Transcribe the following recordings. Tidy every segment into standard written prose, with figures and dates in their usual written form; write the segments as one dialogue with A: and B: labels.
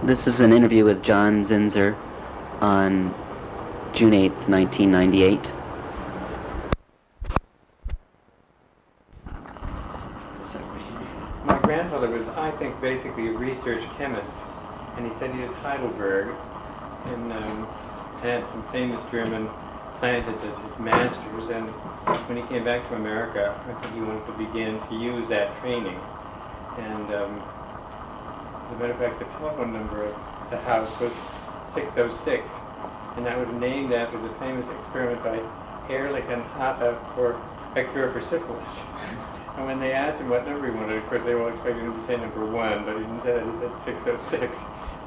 A: This is an interview with John Zinsser on June 8th, 1998.
B: My grandfather was, I think, basically a research chemist, and he studied at Heidelberg and had some famous German scientists as his masters. And when he came back to America, I think he wanted to begin to use that training. And as a matter of fact, the telephone number of the house was 606, and that was named after the famous experiment by Ehrlich and Hatta for a cure for syphilis. And when they asked him what number he wanted, of course they were all expecting him to say number 1, but he didn't say that, he said 606.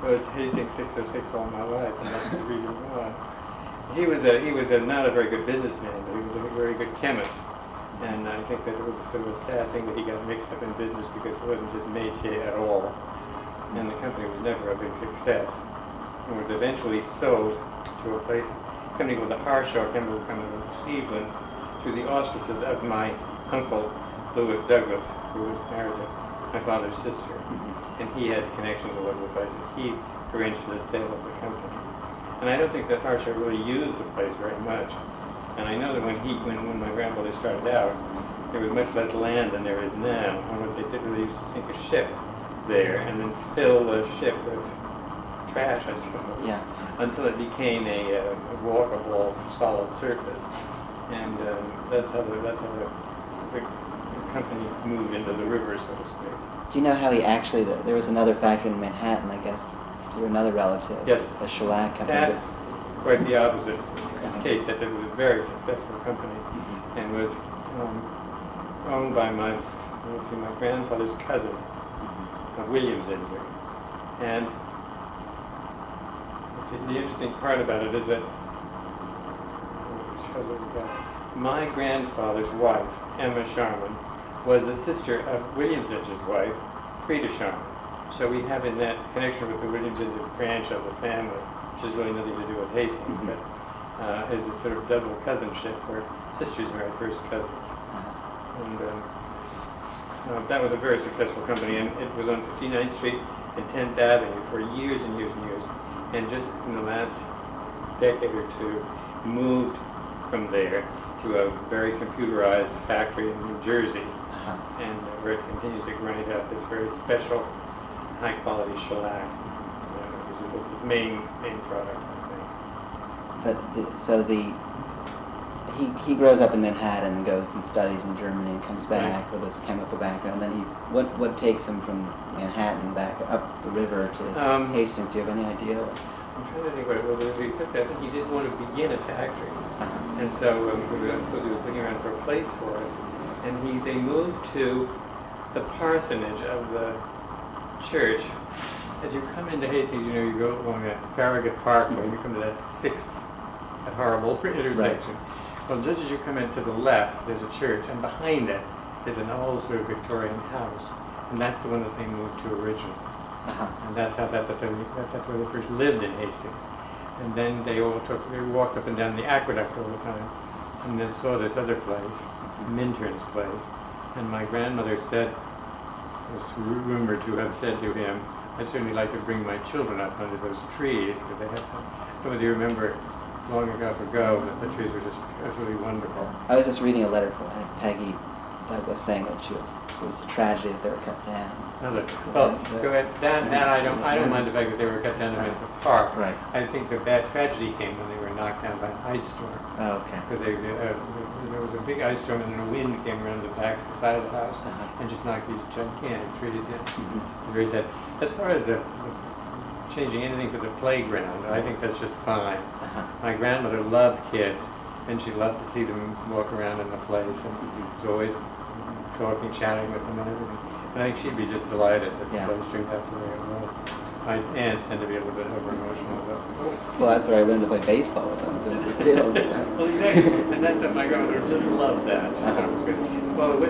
B: So it's Hastings 606 all my life, and that's the reason why. He was not a very good businessman, but he was a very good chemist. And I think that it was sort of a sad thing that he got mixed up in business because it wasn't his métier at all. And the company was never a big success. It was eventually sold to a company called the Harshaw Chemical Company in Cleveland, through the auspices of my uncle, Lewis Douglas, who was married to my father's sister. And he had connections all over the place, and he arranged for the sale of the company. And I don't think that Harshaw really used the place very much. And I know that when my grandfather started out, there was much less land than there is now. And what they did was they used to sink a ship there and then fill the ship with trash, I suppose, until it became a walkable, solid surface. And that's how the company moved into the river, so to speak.
A: Do you know how he actually, there was another factory in Manhattan, I guess, through another relative?
B: Yes.
A: A shellac company.
B: That's quite the opposite case, that it was a very successful company and was owned by my grandfather's cousin, William Zinsser. And the interesting part about it is that my grandfather's wife, Emma Sharman, was the sister of William Zinsser's wife, Frida Sharman. So we have in that connection with the William Zinsser branch of the family, which has really nothing to do with Hastings, but is a sort of double cousinship where sisters married first cousins. And that was a very successful company, and it was on 59th Street and 10th Avenue for years and years and years. And just in the last decade or two, moved from there to a very computerized factory in New Jersey, and where it continues to grind out this very special, high-quality shellac, which is its main product, I think.
A: But he grows up in Manhattan and goes and studies in Germany and comes back with his chemical background. Then what takes him from Manhattan back up the river to Hastings? Do you have any idea?
B: I'm trying to think what it was, except that I think he didn't want to begin a factory. And so I suppose he was looking around for a place for it. And they moved to the parsonage of the church. As you come into Hastings, you go along that Farragut Parkway, and you come to that horrible intersection. Right. Well, just as you come in to the left, there's a church, and behind it is an old sort of Victorian house. And that's the one that they moved to originally. And that's where they first lived in Hastings. And then they walked up and down the aqueduct all the time, and then saw this other place, Minturn's place. And my grandmother was rumored to have said to him, "I'd certainly like to bring my children up under those trees," because they had, I don't know whether you remember, long ago, that the trees were just absolutely wonderful.
A: I was just reading a letter from Peggy Douglas saying that it was a tragedy that they were cut down.
B: Well, go ahead. That I don't mind the fact that they were cut down to make the park.
A: Right.
B: I think the bad tragedy came when they were knocked down by an ice storm.
A: Oh, okay.
B: Because there was a big ice storm, and then a wind came around the back side of the house and just knocked these gigantic trees in. Very sad. As far as the changing anything for the playground, I think that's just fine. My grandmother loved kids, and she loved to see them walk around in the place, and was always talking, chatting with them and everything. And I think she'd be just delighted that the place turned out the way it was. My aunts tend to be a little bit over-emotional about it.
A: Well, that's where I learned to play baseball with them.
B: Well, exactly. And that's what my grandmother just loved that. Well, a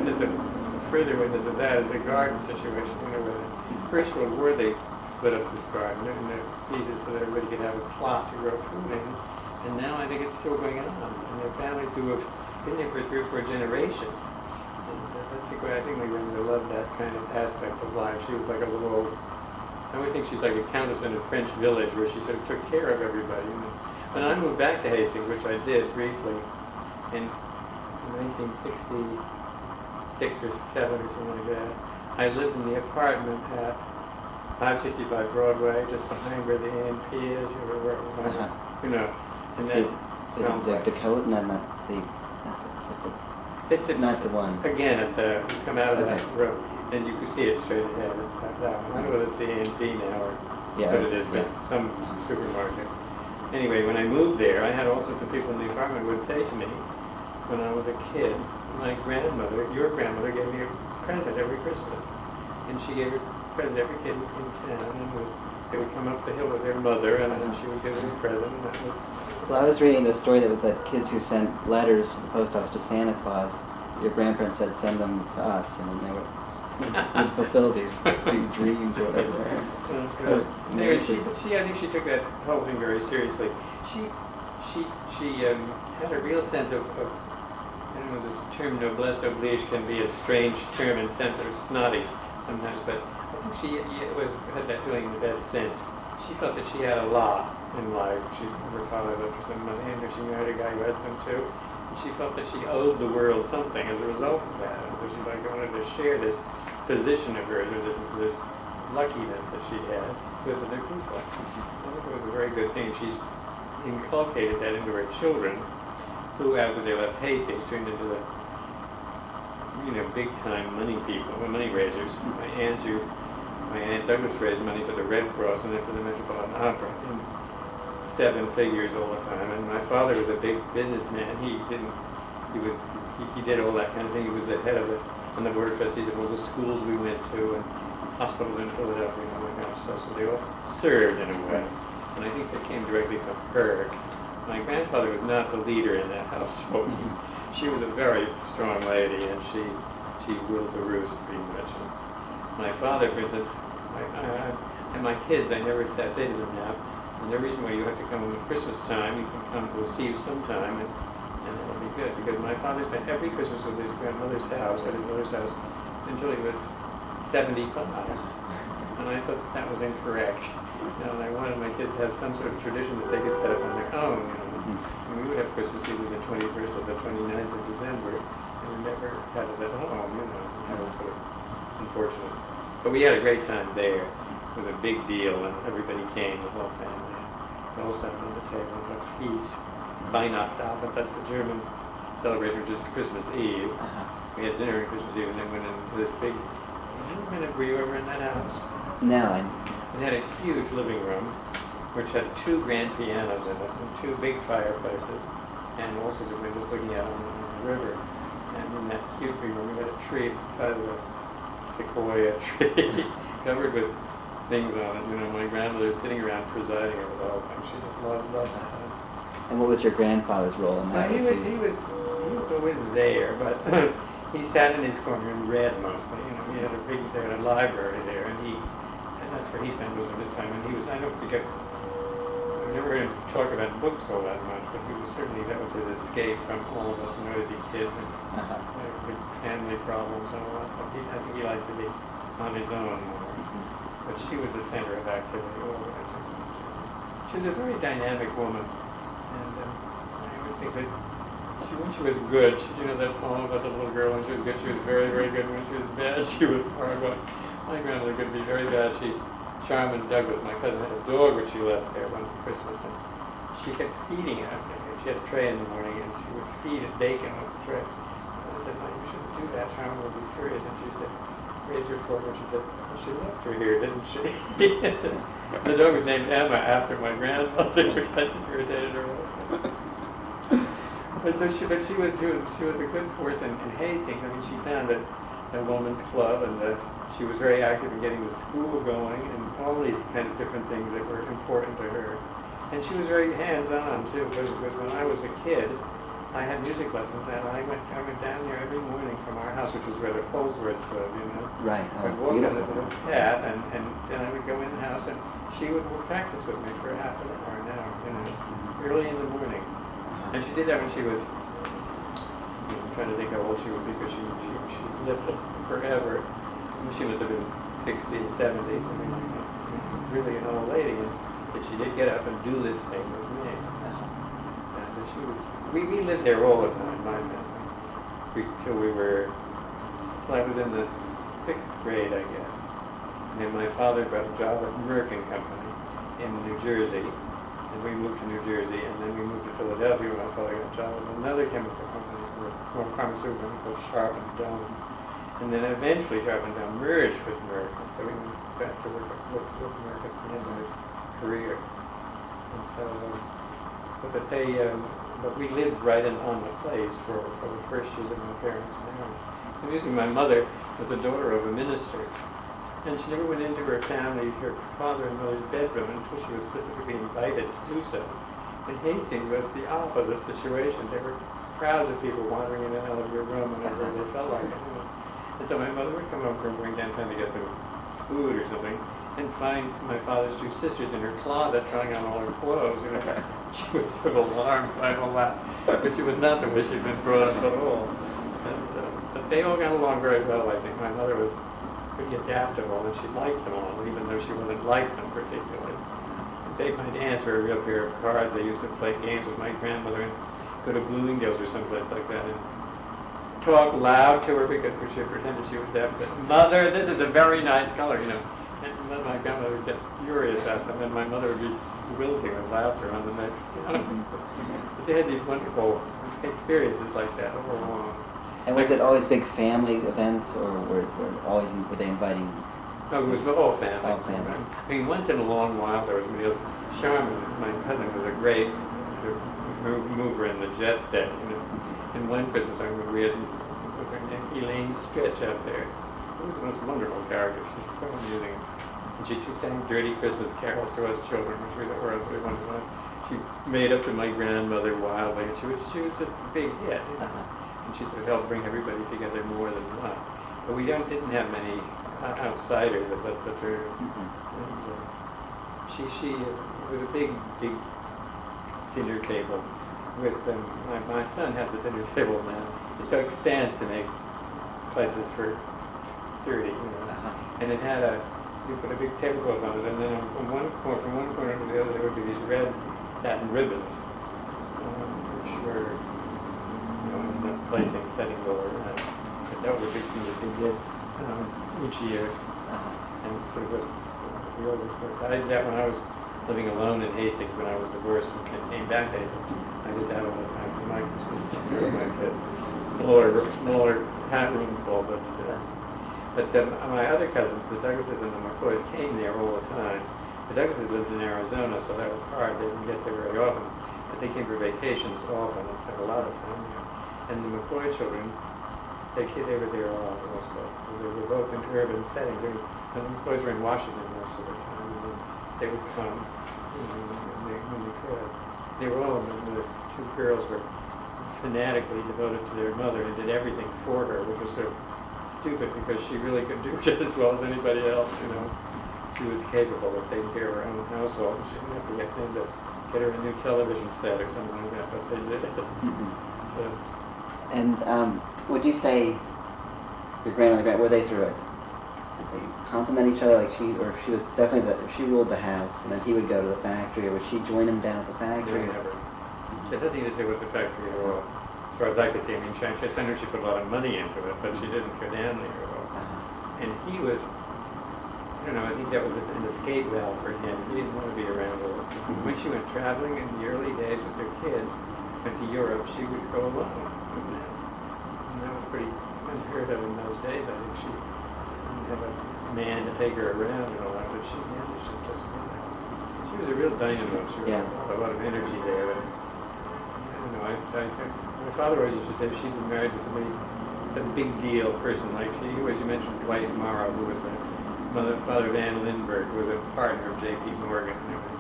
B: further witness of that is the garden situation. Where the First World War, they split up this garden into pieces so that everybody could have a plot to grow food in. And now I think it's still going on. And there are families who have been there for 3 or 4 generations. And I think my grandmother loved that kind of aspect of life. She was like a little old I would think she's like a countess in a French village where she sort of took care of everybody. And when I moved back to Hastings, which I did briefly in 1966 or 7 or something like that, I lived in the apartment at 565 Broadway, just behind where the A&P is, you know, and then
A: Is it the Dakota? No, not the not the one.
B: Again, at the, you come out of that road, and you can see it straight ahead. It's like that one. I don't know whether it's the A&P now or what it is, but some supermarket. Anyway, when I moved there, I had all sorts of people in the apartment who would say to me, when I was a kid, my grandmother, your grandmother, gave me a present every Christmas. And she gave a present every kid in town, and they would come up the hill with their mother, and then she would give them a present, and that was...
A: Well, I was reading the story that with the kids who sent letters to the post office to Santa Claus. Your grandparents said send them to us, and then they would fulfill these dreams or whatever.
B: That's good. Anyway, I think she took that whole thing very seriously. She had a real sense of I don't know, this term noblesse oblige can be a strange term in the sense of snotty sometimes, but I think she had that feeling in the best sense. She felt that she had a lot in life. Her father left her some money, and she married a guy who had some too. And she felt that she owed the world something as a result of that. And so she wanted to share this position of hers, or this luckiness that she had with other people. I think it was a very good thing. She's inculcated that into her children, who after they left Hastings turned into the big-time money people, money raisers. My Aunt Douglas raised money for the Red Cross and then for the Metropolitan Opera in 7 figures all the time. And my father was a big businessman. He did all that kind of thing. He was the head of on the board of trustees of all the schools we went to and hospitals in Philadelphia and all that kind of stuff. So they all served in a way. And I think that came directly from her. My grandfather was not the leader in that household. She was a very strong lady, and she ruled the roost pretty much. And my father, for instance, and my kids, I say to them now, there's no reason why you have to come at Christmas time. You can come, we'll see you sometime, and that'll be good. Because my father spent every Christmas with his grandmother's house, at his mother's house, until he was 75. And I thought that was incorrect. And I wanted my kids to have some sort of tradition that they could set up on their own. And we would have Christmas either the 21st or the 29th of December, and we never had it at home, That was sort of unfortunate. But we had a great time there. It was a big deal, and everybody came, the whole family. We all sat around the table and had a feast. Weihnachtsabend, that's the German celebration, which is Christmas Eve. We had dinner on Christmas Eve, and then went into this big... Were you ever in that house?
A: No,
B: It had a huge living room, which had 2 grand pianos in it, and 2 big fireplaces, and all sorts of windows looking out on the river. And in that huge living room, we had a tree beside of a sequoia tree, covered with things on it. My grandmother was sitting around presiding over the whole thing. She just loved that.
A: And what was your grandfather's role in that?
B: He was always there, but he sat in his corner and read mostly. He had a library there, and that's where he spent most of his time. And I never heard him talk about books all that much, but that was his escape from all of us noisy kids and with family problems and all that. But I think he liked to be on his own more. But she was the center of activity always. She was a very dynamic woman, and I always think that when she was good, that poem about the little girl when she was good, she was very, very good. When she was bad, she was horrible. My grandmother could be very bad. Charmin Douglas, my cousin, had a dog which she left there one Christmas, and she kept feeding it. She had a tray in the morning, and she would feed it bacon off the tray. And I said, "No, you shouldn't do that. Charmin would be furious." And she said, "Raise your fork." And she said, "Well, she left her here, didn't she?" The dog was named Emma after my grandmother, which I think irritated her. But she was a good force in Hastings. She found a woman's club, and she was very active in getting the school going, and all these kind of different things that were important to her. And she was very hands-on too, because when I was a kid, I had music lessons, and I went down there every morning from our house, which was where the Colesworths lived,
A: Right.
B: I'd walk on this little path, and then I would go in the house, and she would practice with me for half an hour, early in the morning. And she did that when she was, I'm trying to think how old she was, because she lived forever. She must have been 60, 70, something like that. really an old lady, and she did get up and do this thing with me. And she was, we lived there all the time, my family, till we were, well, I was in the 6th grade, I guess. And then my father got a job at Merck and Company in New Jersey, and we moved to New Jersey, and then we moved to Philadelphia when my father got a job at another chemical company, or pharmaceutical called Sharp and Down. And then eventually Sharp and Down merged with Merck, and so we went back to work with Merck at the end of his career. And so, but we lived right on the place for the first years of my parents' marriage. So usually my mother was the daughter of a minister, and she never went into her father and mother's bedroom until she was specifically invited to do so. In Hastings was the opposite situation. There were crowds of people wandering in and out of your room whenever they felt like it. And so my mother would come over and bring downtown to get some food or something, and find my father's 2 sisters in her closet trying on all her clothes. You know, she was sort of alarmed by all that, but she was not the way she'd been brought up at all. But they all got along very well, I think. My mother was pretty adaptable, and she liked them all, even though she wasn't like them particularly. They might answer a real pair of cards. They used to play games with my grandmother and go to Bloomingdale's or someplace like that and talk loud to her because she pretended she was deaf. But, Mother, this is a very nice color, you know. And then my grandmother would get furious at them, and my mother would be wilting with laughter on the next counter. But they had these wonderful experiences like that all along.
A: And was it always big family events, or were they inviting?
B: No, it was all family.
A: All family.
B: I mean, once in a long while there was real charm. My cousin was a great mover in the jet set, you know. And one Christmas I remember we had Elaine Stretch out there. It was the most wonderful character. She's so amusing. And she sang dirty Christmas carols to us children, which we were really wonderful. She made up to my grandmother wildly, and she was just a big hit. You know? And she sort of helped bring everybody together more than once. But we didn't have many outsiders at the church. She was a big dinner table with my son has the dinner table now. It took stands to make places for 30, you know. And it had you put a big tablecloth on it, and then from one corner to the other there would be these red satin ribbons, which were, you know, in the placing settings all around. But that was a big thing that they did each year. And sort of we always worked. I did that when I was living alone in Hastings when I was divorced and came back to Hastings. I did that all the time for my Christmas dinner with my kids. Smaller hat room full, but my other cousins, the Douglases and the McCoys, came there all the time. The Douglases lived in Arizona, so that was hard. They didn't get there very often, but they came for vacations often and spent a lot of time there. And the McCoy children, they were there a lot also. They were both in urban settings. And the McCoys were in Washington most of the time, and then they would come, you know, when they could. They were all, the 2 girls were fanatically devoted to their mother and did everything for her, which was sort of stupid because she really could do just as well as anybody else, you know. She was capable of taking care of her own household. She didn't have to get them to get her a new television set or something like that, but they did it. So.
A: And would you say your grandmother, were they sort of they complement each other, like she was definitely she ruled the house, and then he would go to the factory, or would she join him down at the factory?
B: No, never. She had nothing to do with the factory at all. As far as I could see, I mean, I knew she put a lot of money into it, but she didn't go down there at all. And he was, I don't know, I think that was an escape valve for him. He didn't want to be around her. When she went traveling in the early days with her kids, went to Europe, she would go alone with them. And that was pretty unheard of in those days. I think she didn't have a man to take her around and all that, but she managed it just fine. She was a real dynamo. She had a lot of energy there. And, I don't know, my father always used to say she'd been married to somebody, some big deal person. Like you mentioned Dwight Morrow, who was the father of Ann Lindbergh, who was a partner of J.P. Morgan and everything.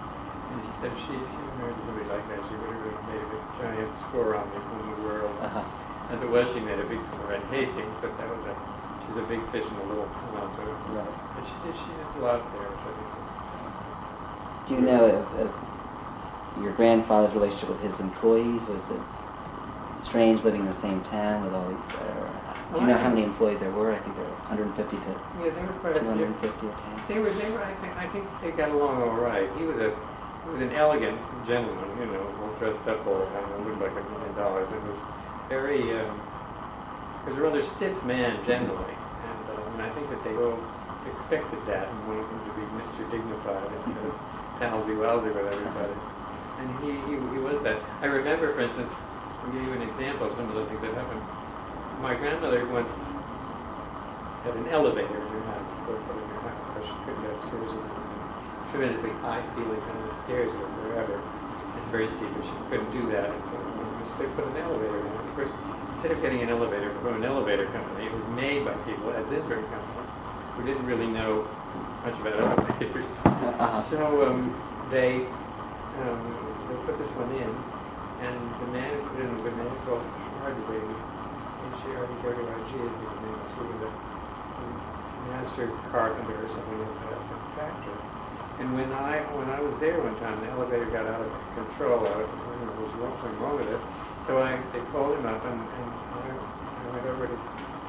B: And he said she married somebody like that, she would have really made a giant score on the world. As it was, she made a big score at Hastings, but she was a big fish in a little pond. So, but she did a lot there, which I think was.
A: Do you know if your grandfather's relationship with his employees, was it strange living in the same town with all these, Do you know how many employees there were? I think there were 150 to
B: Yeah, there were quite a few.
A: 250 at times.
B: They were. I think they got along all right. He was an elegant gentleman, you know, all dressed up all the time. It looked like $1 million. It was very. He was a rather stiff man generally, and I think that they all expected that and wanted him to be Mr. Dignified instead of palsy-walsy with everybody. And he was that. I remember, for instance, I'll give you an example of some of the things that happened. My grandmother once had an elevator in her house, so she couldn't go upstairs, and tremendously high ceilings, and the stairs were forever and very steep, and she couldn't do that. And so they put an elevator in. Of course, instead of getting an elevator from an elevator company, it was made by people at Zinsser Company who didn't really know much about elevators. So they put this one in, and the man who put it in was a man called Hardway. H-A-R-D-W-I-G is his name. He was a master carpenter or something like that at the factory. And when I was there one time, the elevator got out of control. There was something wrong with it. So they called him up, and I went over to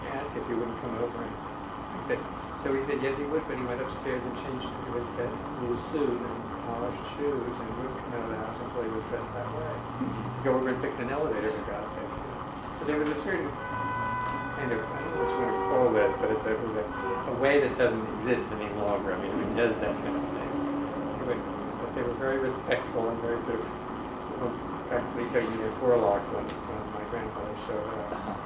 B: ask if he wouldn't come over. And so he said yes, he would, but he went upstairs and changed into his best blue suit and polished shoes and wouldn't come out of the house until he was dressed that way. Go over and fix an elevator, for God's sake. So there was a certain kind of, I don't know what you want to call this, but it was a way that doesn't exist any longer. I mean, it does that kind of thing. But they were very respectful and very sort of practically taking their forelock when my grandfather showed up.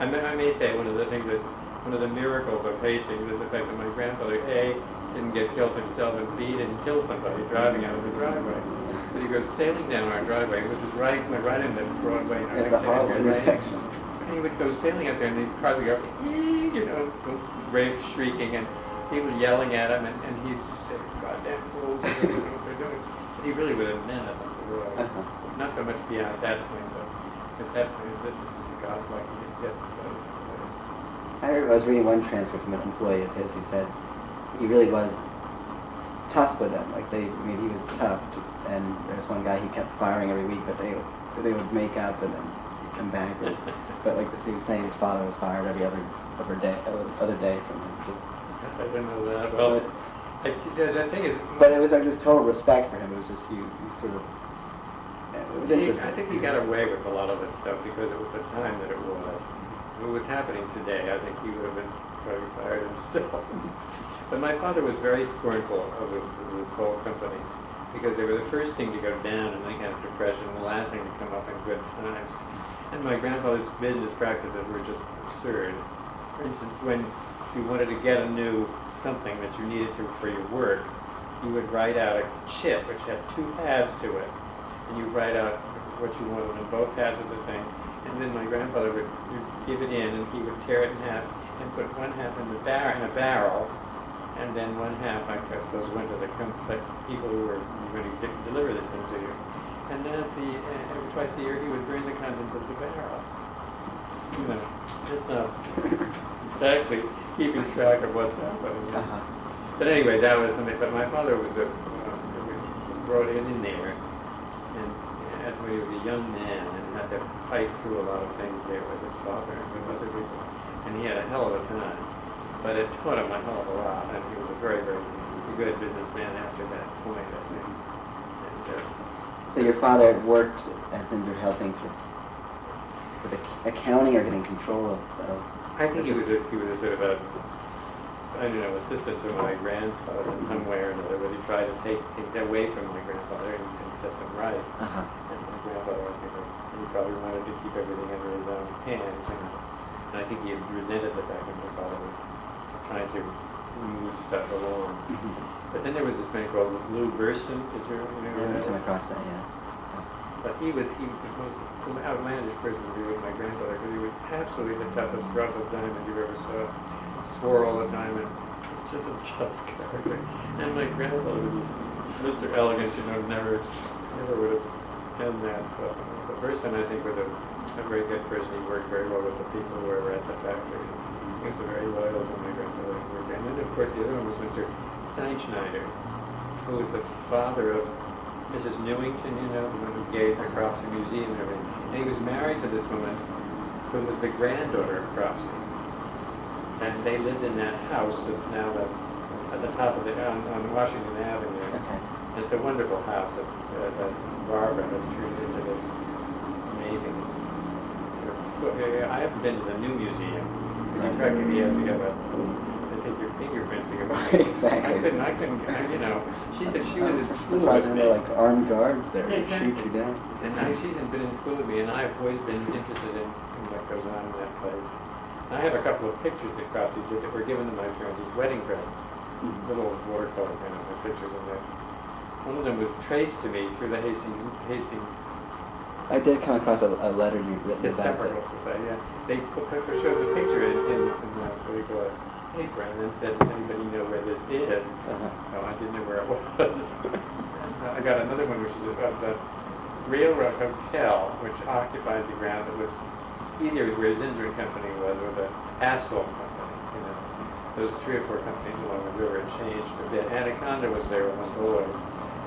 B: I may say one of the miracles of Hastings is the fact that my grandfather, A, didn't get killed himself, and B, didn't kill somebody driving out of the driveway. But he goes sailing down our driveway, which is right in the Broadway.
A: It's a horrible intersection.
B: And he would go sailing up there, and the cars would go, you know, wraiths shrieking, and people yelling at him, and he'd just say, goddamn fools, I don't know what they're doing. But he really was a menace on the road. Not so much beyond that point, but at that point, this is godlike.
A: I was reading one transcript from an employee of his who said he really was tough with them. Like he was tough, and there was one guy he kept firing every week, but they would make up and then he'd come back. But like he was saying, his father was fired every other day from him.
B: I didn't know that. Well, the thing is,
A: but it was like this total respect for him. It was just he sort of. It was interesting.
B: I think he got away with a lot of this stuff because it was the time that it was. If it was happening today, I think he would have been probably fired himself. But my father was very scornful of this whole company because they were the first thing to go down in any kind of depression, and the last thing to come up in good times. And my grandfather's business practices were just absurd. For instance, when you wanted to get a new something that you needed for your work, you would write out a chit which had two halves to it, and you write out what you wanted on both halves of the thing. And then my grandfather would give it in, and he would tear it in half and put one half in a barrel, and then one half, I suppose, went to the people who were going to deliver this thing to you. And then every twice a year, he would burn the contents of the barrel. You know, just not exactly keeping track of what's happening. But anyway, that was something. But my father was brought in there, and when he was a young man, and had to fight through a lot of things there with his father and with other people, and he had a hell of a time. But it taught him a hell of a lot, and he was a very, very good businessman after that point, I think. And,
A: so your father worked at Zinsser helping sort of with accounting or getting control of
B: I think he was a sort of assistant to my grandfather in some way or another, but he tried to take things away from my grandfather and set them right. And my grandfather, I think, he probably wanted to keep everything under his own hands, and I think he resented the fact that my father was trying to move stuff along. But then there was this man called Lou Burston. Did you ever
A: come across that? Yeah.
B: But he was the most outlandish person to be with my grandfather, because he was absolutely the toughest, roughest diamond you ever saw. Swore all the time, and just a tough character. And my grandfather was Mr. Elegant, never would have done that stuff. But Burston, I think, was a very good person. He worked very well with the people who were at the factory. He was very loyal to my grandfather. And then, of course, the other one was Mr. Steinschneider, who was the father of Mrs. Newington, the one who gave the Crofts Museum and everything. And he was married to this woman who was the granddaughter of Crofty. And they lived in that house that's now at the top of on Washington Avenue.
A: Okay.
B: It's a wonderful house that Barbara has turned into this amazing sort of, I haven't been to the new museum. Because practically you have to take your fingerprints to go back.
A: Exactly.
B: I couldn't, she said she was in school with
A: Surprising
B: me.
A: they're like armed guards there to
B: Exactly.
A: shoot you down.
B: And she hadn't been in school with me, and I've always been interested in what goes on in that place. And I have a couple of pictures that Crofty did that were given to my parents as wedding presents. Little watercolor kind of pictures in there. One of them was traced to me through the Hastings
A: I did come across a letter you'd written about that.
B: Historical Society. Yeah. They showed the picture in what do you call it, paper, and then said, "Does anybody know where this is?" No, I didn't know where it was. I got another one, which is about the Railroad Hotel, which occupied the ground that was either where Zinsser and Company was, or the Asphalt Company. Those 3 or 4 companies along the river had changed a bit. Anaconda was there on board,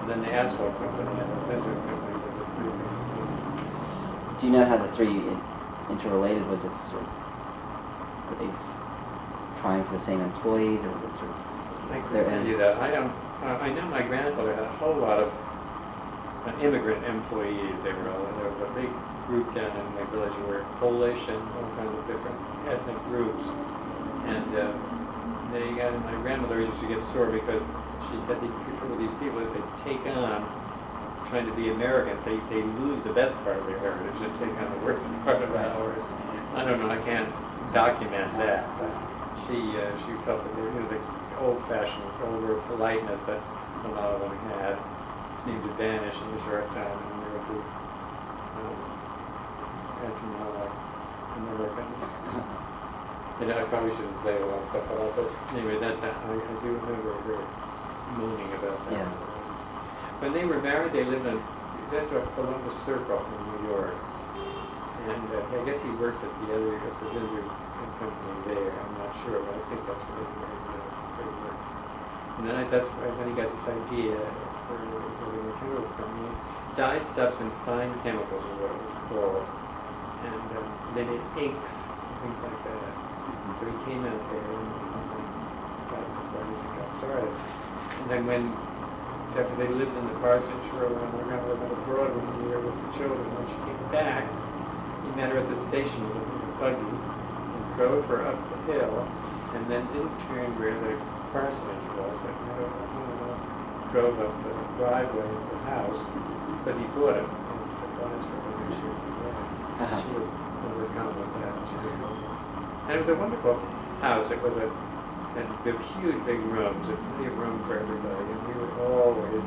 B: and then the Asphalt Company and the Zinsser Company were the 3 things.
A: Do you know how the 3 interrelated? Was it sort of, were they trying for the same employees, or was it sort of
B: I can tell you that. I don't. I know my grandfather had a whole lot of immigrant employees. There was a big group down in my village who were Polish and all kinds of different ethnic groups. And my grandmother used to get sore because she said these people that they take on trying to be Americans, they lose the best part of their heritage and take on the worst part of ours. I don't know, I can't document that, but she felt that the old-fashioned, older politeness that a lot of them had seemed to vanish in a short time, and they were acting more like Americans. I probably shouldn't say a lot of stuff about that, but anyway, I do remember her moaning about that.
A: Yeah.
B: When they were married, they lived on just off Columbus Circle in New York. And I guess he worked at the Zinsser Company there. I'm not sure, but I think that's where he worked. And then that's when he got this idea for the chemical company. Dyestuffs and fine chemicals is what it was called. And they did inks, things like that. So he came out there and got started. And then after they lived in the parsonage for a while, my grandmother went abroad one year with the children. When she came back, he met her at the station with a buggy and drove her up the hill, and then didn't turn where the parsonage was, but drove up the driveway of the house. But he bought it, and he surprised her when she was there. She was overcome with that. And it was a wonderful house. It was and the huge big rooms, and plenty of room for everybody, and we were always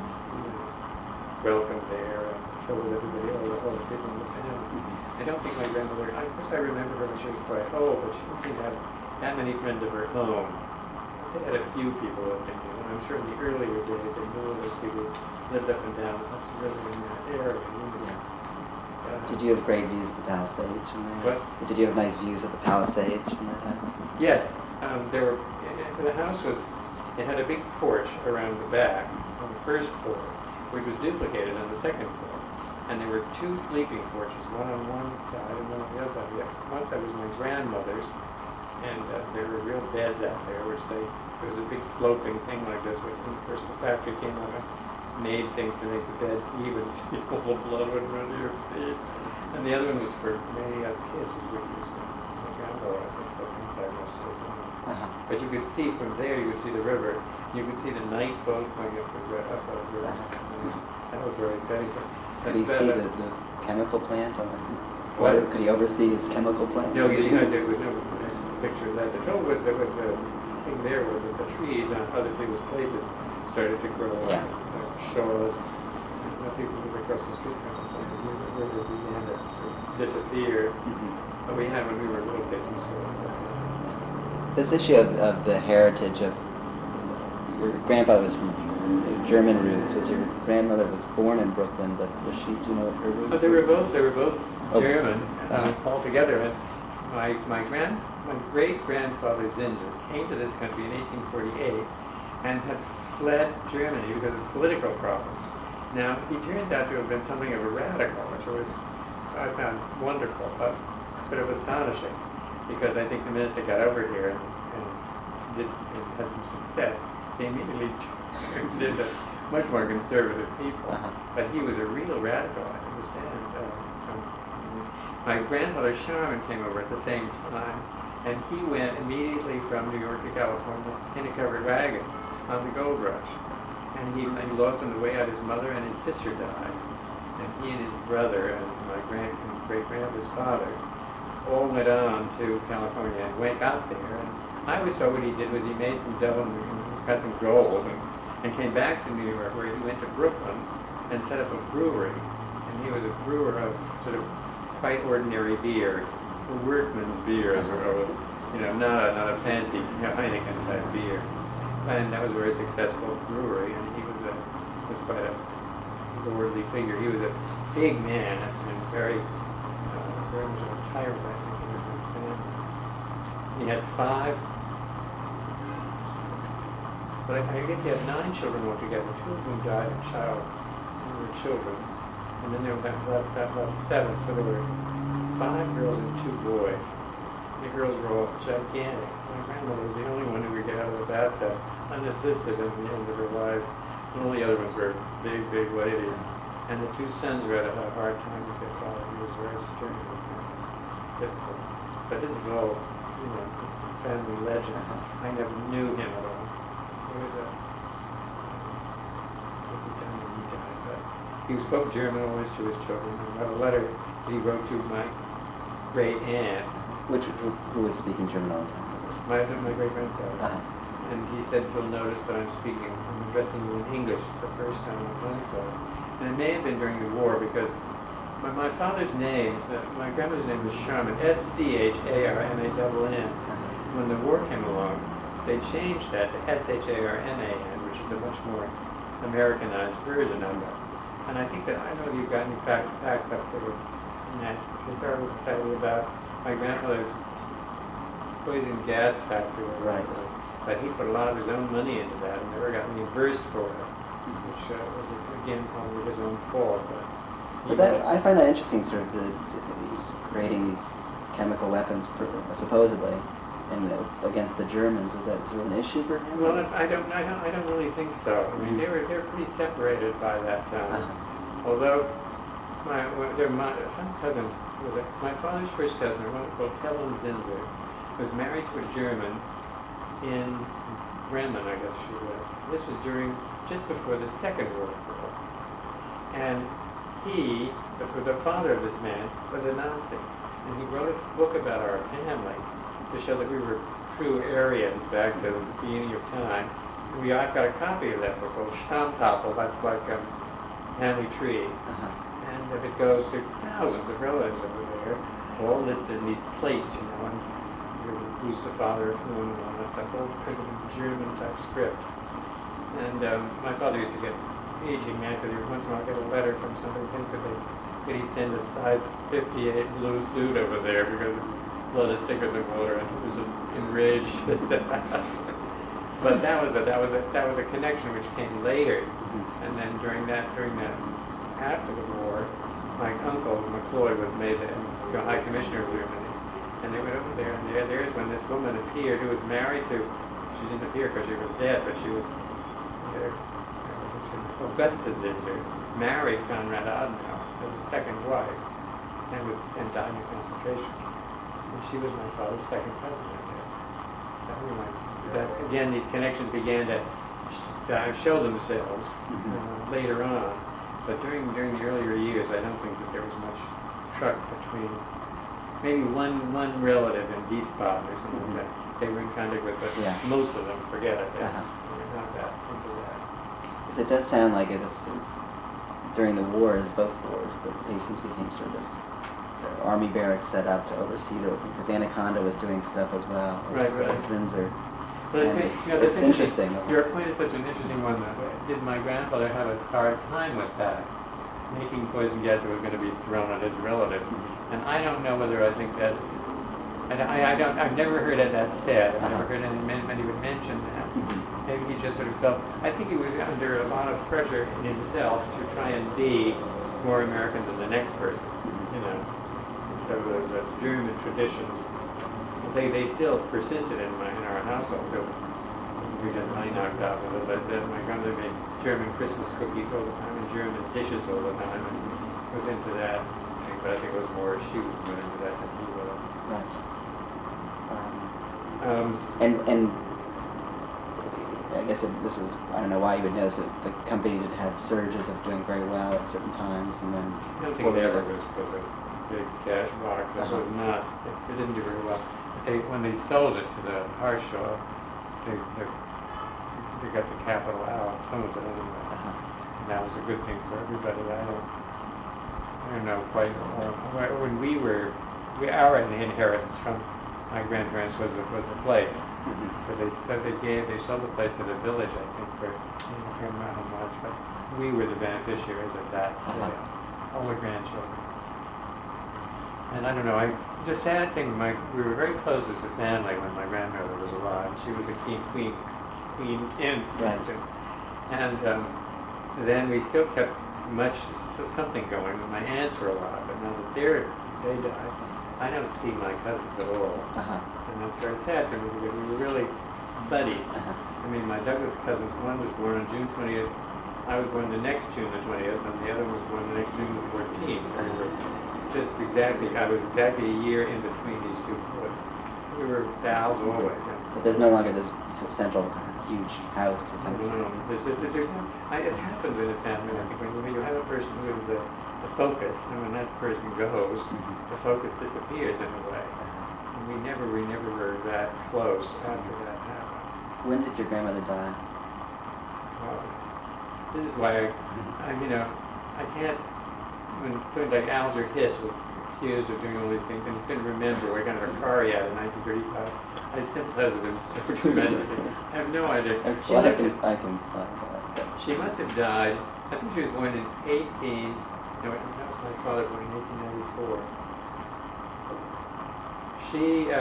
B: welcome there and told everybody, all the people in the family. I don't think my grandmother, of course I remember her when she was quite old, but she didn't have that many friends of her own. They had a few people that they knew, and I'm sure in the earlier days they knew those people lived up and down that's really in that area.
A: Did you have great views of the Palisades from there?
B: What?
A: Did you have nice views of the Palisades from that house?
B: Yes. The house it had a big porch around the back on the first floor, which was duplicated on the second floor. And there were 2 sleeping porches, one on one side and one on the other side. One side was my grandmother's, and there were real beds out there, there was a big sloping thing like this, which when first the factory came out and made things to make the beds even, so all the blood would run to your feet. And the other one was for maybe us kids, which was my grandmother, I think, so inside most of the But you could see from there, you could see the river. You could see the night boat going up the river. That was very exciting.
A: Could he see the chemical plant on the?
B: What?
A: Could he oversee his chemical plant?
B: No, there was no picture of that. The trouble with the thing there was that the trees on other people's places started to grow up. Shores. People moved across the street from us. The river began to disappear. But we had when we were little kids.
A: This issue of the heritage of your grandfather was from German roots. Was your grandmother was born in Brooklyn, but was she? Do you know what her roots?
B: They were both German altogether. And my great grandfather Zinsser came to this country in 1848 and had fled Germany because of political problems. Now he turned out to have been something of a radical, which I found wonderful. sort of astonishing, because I think the minute they got over here and had some success, they immediately turned into much more conservative people. But he was a real radical, I understand. My grandfather Sharman came over at the same time, and he went immediately from New York to California in a covered wagon on the gold rush. And he lost on the way out his mother, and his sister died. And he and his brother and my great-grandfather's father all went on to California and got there. And I always thought what he did was he made some dough and got some gold and came back to New York, where he went to Brooklyn and set up a brewery. And he was a brewer of sort of quite ordinary beer, workman's beer, not a fancy Heineken type beer. And that was a very successful brewery, and he was quite a lordly figure. He was a big man and very much a tyrant, I think, in his family. He had 5, but I guess he had 9 children altogether. 2 of them died in children, and then there were left 7, so there were 5 girls and 2 boys. The girls were all gigantic. My grandmother was the only one who would get out of the bathtub unassisted at the end of her life. And all the other ones were big, big ladies. And the 2 sons had a hard time with their father. He was very stern and difficult. But this is all, family legend. I never knew him at all. He was he died, but he spoke German always to his children. I have a letter that he wrote to my great aunt.
A: Who was speaking German all the time? Was it?
B: My great-grandfather. And he said, "You'll notice that I'm addressing you in English. It's the first time I've done so." And it may have been during the war, because my father's name, my grandmother's name was Sharman, Scharman. When the war came along, they changed that to Sharman, which is a much more Americanized version of it. And I think that, I know you've got any facts up there in that. They started to tell you about my grandfather's poison gas factory.
A: Right.
B: But he put a lot of his own money into that and never got reimbursed for it, which was, again, probably his own fault.
A: But I find that interesting, sort of, he's creating these chemical weapons, supposedly, against the Germans. Is that sort of an issue for him?
B: Well, I don't really think so. I mean, they were pretty separated by that time. Although my father's first cousin, a woman called John Zinsser, was married to a German in Bremen, I guess she was. This was just before the Second World War. And the father of this man, was a Nazi. And he wrote a book about our family to show that we were true Aryans back to the beginning of time. And I've got a copy of that book called Stammtafel, that's like a family tree. And if it goes to thousands of relatives over there, all listed in these plates, and who's the father of whom, and that whole printed in German type script. And my father used to get aging mad because once in a while get a letter from somebody saying could he send a size 58 blue suit over there because blood is thicker than water, and he was enraged. But that was a connection which came later. And then during that after the war, my uncle McCloy was made the High Commissioner of Germany. And they went over there, and there's when this woman appeared who was married to, she didn't appear because she was dead, but she was, Augusta Zinsser, married Conrad Adenauer, as his second wife, and died in concentration. And she was my father's second cousin, I guess. Again, these connections began to show themselves later on, but during the earlier years, I don't think that there was much truck between maybe one relative in Wiesbaden or something that they were in contact with, but most of them forget it. They're not that into that.
A: It does sound like it is during the wars, both wars, that Hastings became sort of this army barracks set up to oversee because Anaconda was doing stuff as well.
B: Right.
A: Zinsser.
B: But
A: it's interesting.
B: Your point is such an interesting one. Did my grandfather have a hard time with that? Making poison gas that was going to be thrown at his relatives. And I don't know whether I think that's... I've never heard of that said. I've never heard anybody would mention that. Maybe he just sort of felt... I think he was under a lot of pressure in himself to try and be more American than the next person, So those German traditions, they still persisted in our household. So we got money knocked out of it. As I said, my grandmother made German Christmas cookies all the time and German dishes all the time, and was into that. But I think it was more she was more into that than he was.
A: Right. And I guess this is, I don't know why you would know this, but the company did have surges of doing very well at certain times, and then...
B: I don't think it ever was a big cash box. It was not. It didn't do very well. When they sold it to the Harshaw, they got the capital out, some of it anyway. And that was a good thing for everybody. I don't know quite. When our inheritance from my grandparents was a place. But they said they sold the place to the village, I think, for I can't remember how much, but we were the beneficiaries of that sale, all the grandchildren. And I don't know, the sad thing, we were very close as a family when my grandmother was alive. She was a queen in Hampton. And then we still kept something going. My aunts were alive, but now that they died, I don't see my cousins at all. And that's very sad for me because we were really buddies. I mean, my Douglas cousins, one was born on June 20th. I was born the next June the 20th, and the other was born the next June the 14th. So we were I was exactly a year in between these two boys. We were pals always.
A: But there's no longer this central huge house to come to.
B: No. It happens in a family, I think, when you have a person who is the focus, and when that person goes, the focus disappears in a way. And we never were that close after that happened.
A: When did your grandmother die?
B: This is why I can't, when things like Alger Hiss was accused of doing all these things, and he couldn't remember what kind of a car he had in 1935, I sympathize with him so tremendously. I have no idea.
A: I can find that.
B: She must have died, I think she was born in that was my father born in 1894. She, 19,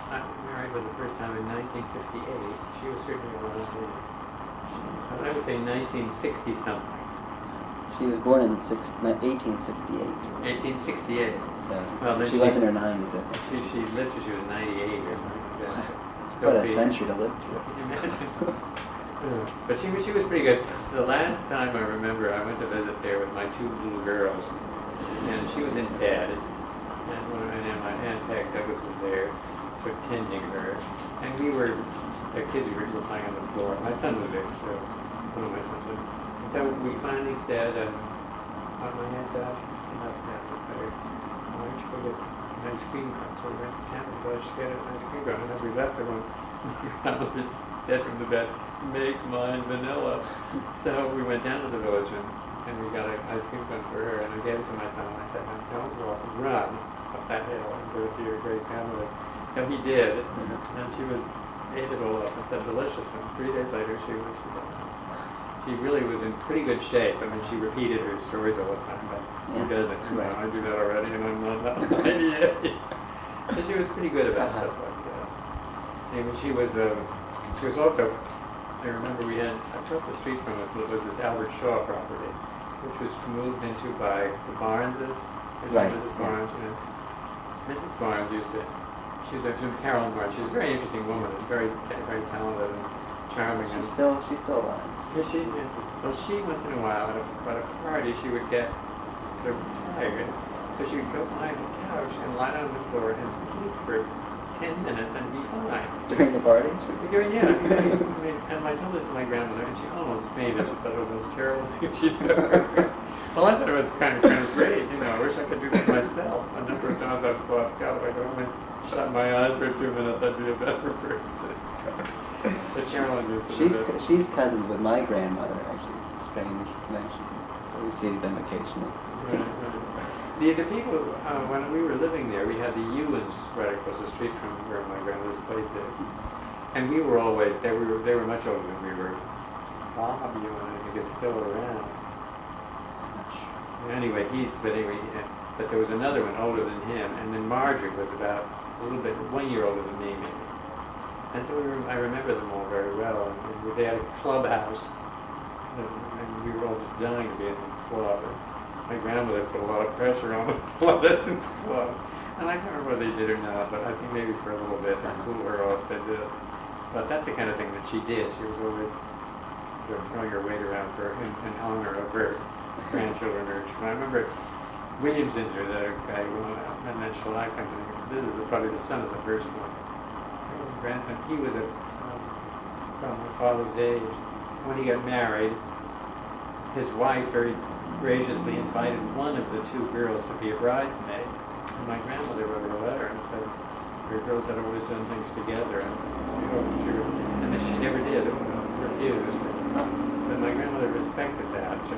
B: I was married for the first time in 1958. She was certainly a lot older. I would say 1960 something.
A: She was born in 1868.
B: 1868.
A: So
B: well, then
A: she was in her 90s.
B: She lived till she was 98 or something like that.
A: It's quite a century to live through.
B: Can you imagine? But she was pretty good. The last time I remember, I went to visit there with my two little girls, and she was in bed, and my aunt Peg Douglas was there, tending her, and the kids were playing on the floor. My son was there, so one of my sons was. So we finally said, my aunt died, why don't you go get an ice cream cone? So we went to Campbell's Village to get an ice cream cone, and as we left, everyone said from the bed, make mine vanilla. So we went down to the village and we got an ice cream cone for her, and I gave it to my son, and I said, don't walk and run up that hill and go to your great family. So he did, and she ate it all up and said delicious, and 3 days later she really was in pretty good shape. I mean, she repeated her stories all the time, but who doesn't?
A: Right.
B: I do that already, and I'm not 98. So she was pretty good about stuff like that. And she was also, I remember we had, across the street from us was this Albert Shaw property, which was moved into by the Barneses.
A: Right.
B: Mrs. Barnes, Mrs. Barnes she was actually Carolyn Barnes. She's a very interesting woman, and very talented and charming.
A: She's still alive.
B: Yeah, she once in a while at a party she would get tired, so she would go behind the couch and lie on the floor and sleep for 10 minutes and be fine.
A: During the party?
B: Yeah. And I told this to my grandmother, and she almost fainted. She thought it was the most terrible thing she'd ever heard. Well, I thought it was kind of great. I wish I could do that myself. A number of times I've thought, God, if I go home and shut my eyes for 2 minutes, I'd be a better person. But Carolyn is
A: she's cousins with my grandmother, actually. Strange connection. So we see them occasionally.
B: Right. The people, when we were living there, we had the Ewans right across the street from where my grandmother's place is. And we were always, they were much older than we were. Bob Ewan, I think, is still around. Anyway, but there was another one older than him, and then Marjorie was about a little bit, 1 year older than me, maybe. And so I remember them all very well. And they had a clubhouse and we were all just dying to be in this club. And my grandmother put a lot of pressure on let us in the club. And I can't remember whether they did or not, but I think maybe for a little bit to cool her off they did. But that's the kind of thing that she did. She was always throwing her weight around in honor of her grandchildren. And I remember William Zinsser, the guy who owned that Shellac company. This is probably the son of the first one. And he was from my father's age. When he got married, his wife very graciously invited one of the two girls to be a bridesmaid. And my grandmother wrote her a letter and said her girls had always done things together, and that she never did, refused. But my grandmother respected that. She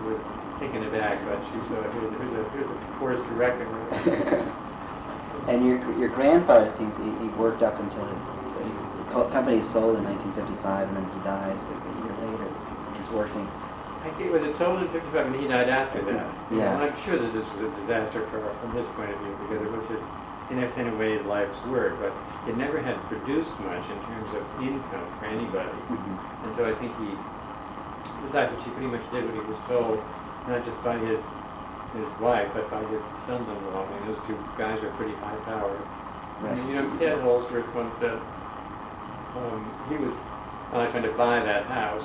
B: was taken aback, but she saw here's a force to reckon with.
A: And your grandfather seems he worked up until his company sold in 1955, and then he dies a year later. He's working.
B: Was it sold in 55 and he died after that?
A: Yeah.
B: Well, I'm sure that this was a disaster from his point of view, because it was in a way his life's work, but it never had produced much in terms of income for anybody. Mm-hmm. And so I think he decided that he pretty much did what he was told, not just by his wife, but by his sons-in-law. I mean, those two guys are pretty high-powered. Right. And, Ted Holsworth once said he was trying to buy that house.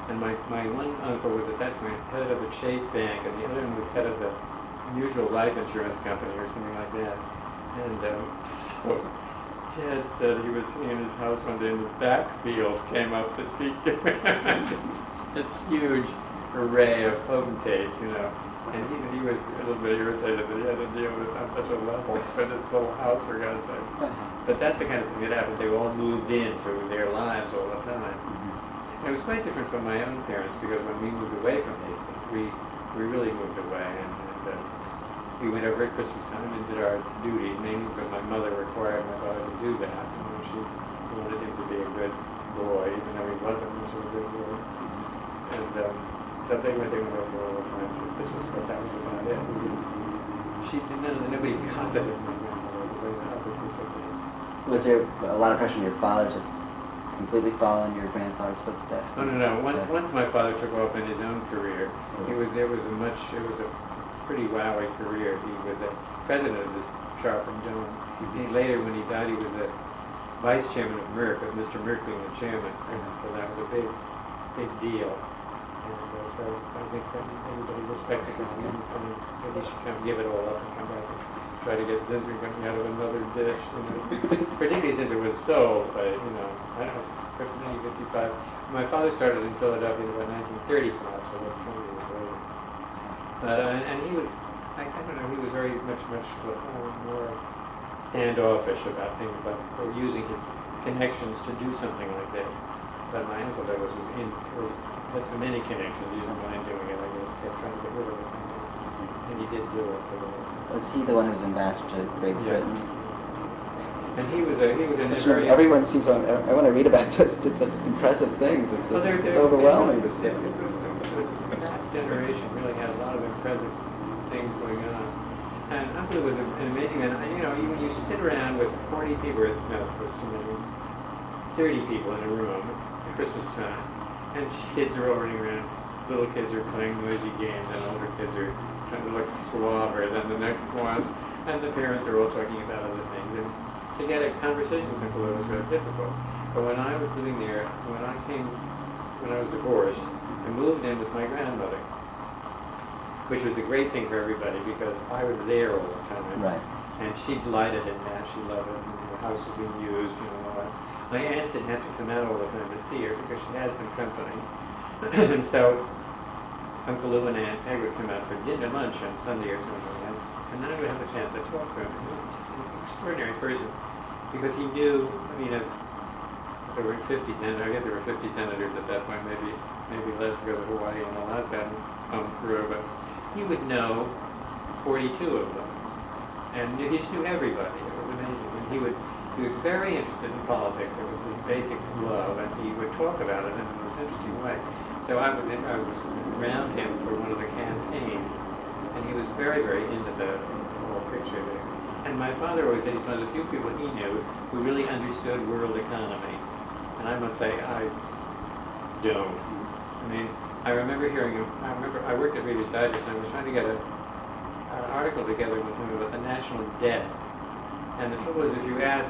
B: And my one uncle was at that point head of the Chase Bank, and the other one was head of the Mutual Life Insurance Company or something like that. And so Ted said he was in his house one day, and his backfield came up to speak to him. This huge array of potentates, And he was a little bit irritated that he had to deal with on such a level for this little house, for God's sake. But that's the kind of thing that happened. They all moved in for their lives all the time. It was quite different from my own parents, because when we moved away from Hastings, we really moved away, and we went over at Christmas time and did our duty, mainly because my mother required my father to do that. She wanted him to be a good boy, even though he wasn't much of a good boy. And so they went over all the time for Christmas, but that was about it. Nobody gossiped with my grandmother.
A: Was there a lot of pressure on your father to completely follow in your grandfather's footsteps?
B: No. Once my father took off in his own career, it was a pretty wowy career. He was the president of this Sharp and Jones. Later, when he died, he was the vice chairman of Merck, with Mr. Merck being the chairman. So that was a big deal. And so I think that everybody respected him. And he should come give it all up and come back and try to get Zinsser coming out of another ditch. Particularly since it was sold by, I don't know, 1955. My father started in Philadelphia in about 1935, so that's 20 years later. But, and he was, I don't know, he was very much more standoffish about things, or using his connections to do something like this. But my uncle there had so many connections, he didn't mind doing it, I guess, kept trying to get rid of it. And he did do it.
A: Was he the one who was ambassador to Great Britain?
B: And he was in this very...
A: Everyone seems on... I want to read about this. It's an impressive thing. It's overwhelming to see.
B: That generation really had a lot of impressive things going on. And Uncle was an amazing man. When you sit around with 40 people, 30 people in a room at Christmas time, and kids are all running around, little kids are playing noisy games, and older kids are trying to look suaver than the next one, and the parents are all talking about other things. And to get a conversation with Uncle was very difficult. But when I was living there, when I was divorced, I moved in with my grandmother, which was a great thing for everybody, because I was there all the time.
A: Right.
B: And she delighted in that. She loved it. And the house was being used, My aunt didn't have to come out all the time to see her because she had some company. And so Uncle Lou and Aunt Peg would come out for dinner, lunch on Sunday or something, and then I would have a chance to talk to him. He was just an extraordinary person, because he knew, there were 50 senators, I guess there were 50 senators at that point, maybe less because of Hawaii and all that hadn't come through, but he would know 42 of them. And he just knew everybody. It was amazing. And he was very interested in politics. It was his basic love, and he would talk about it in an interesting way. So I was around him for one of the campaigns, and he was very, very into the whole picture there. And my father always said he's one of the few people he knew who really understood world economy. And I must say, I dome. I mean, I remember I worked at Reader's Digest and I was trying to get an article together with him about the national debt. And the trouble is, if you ask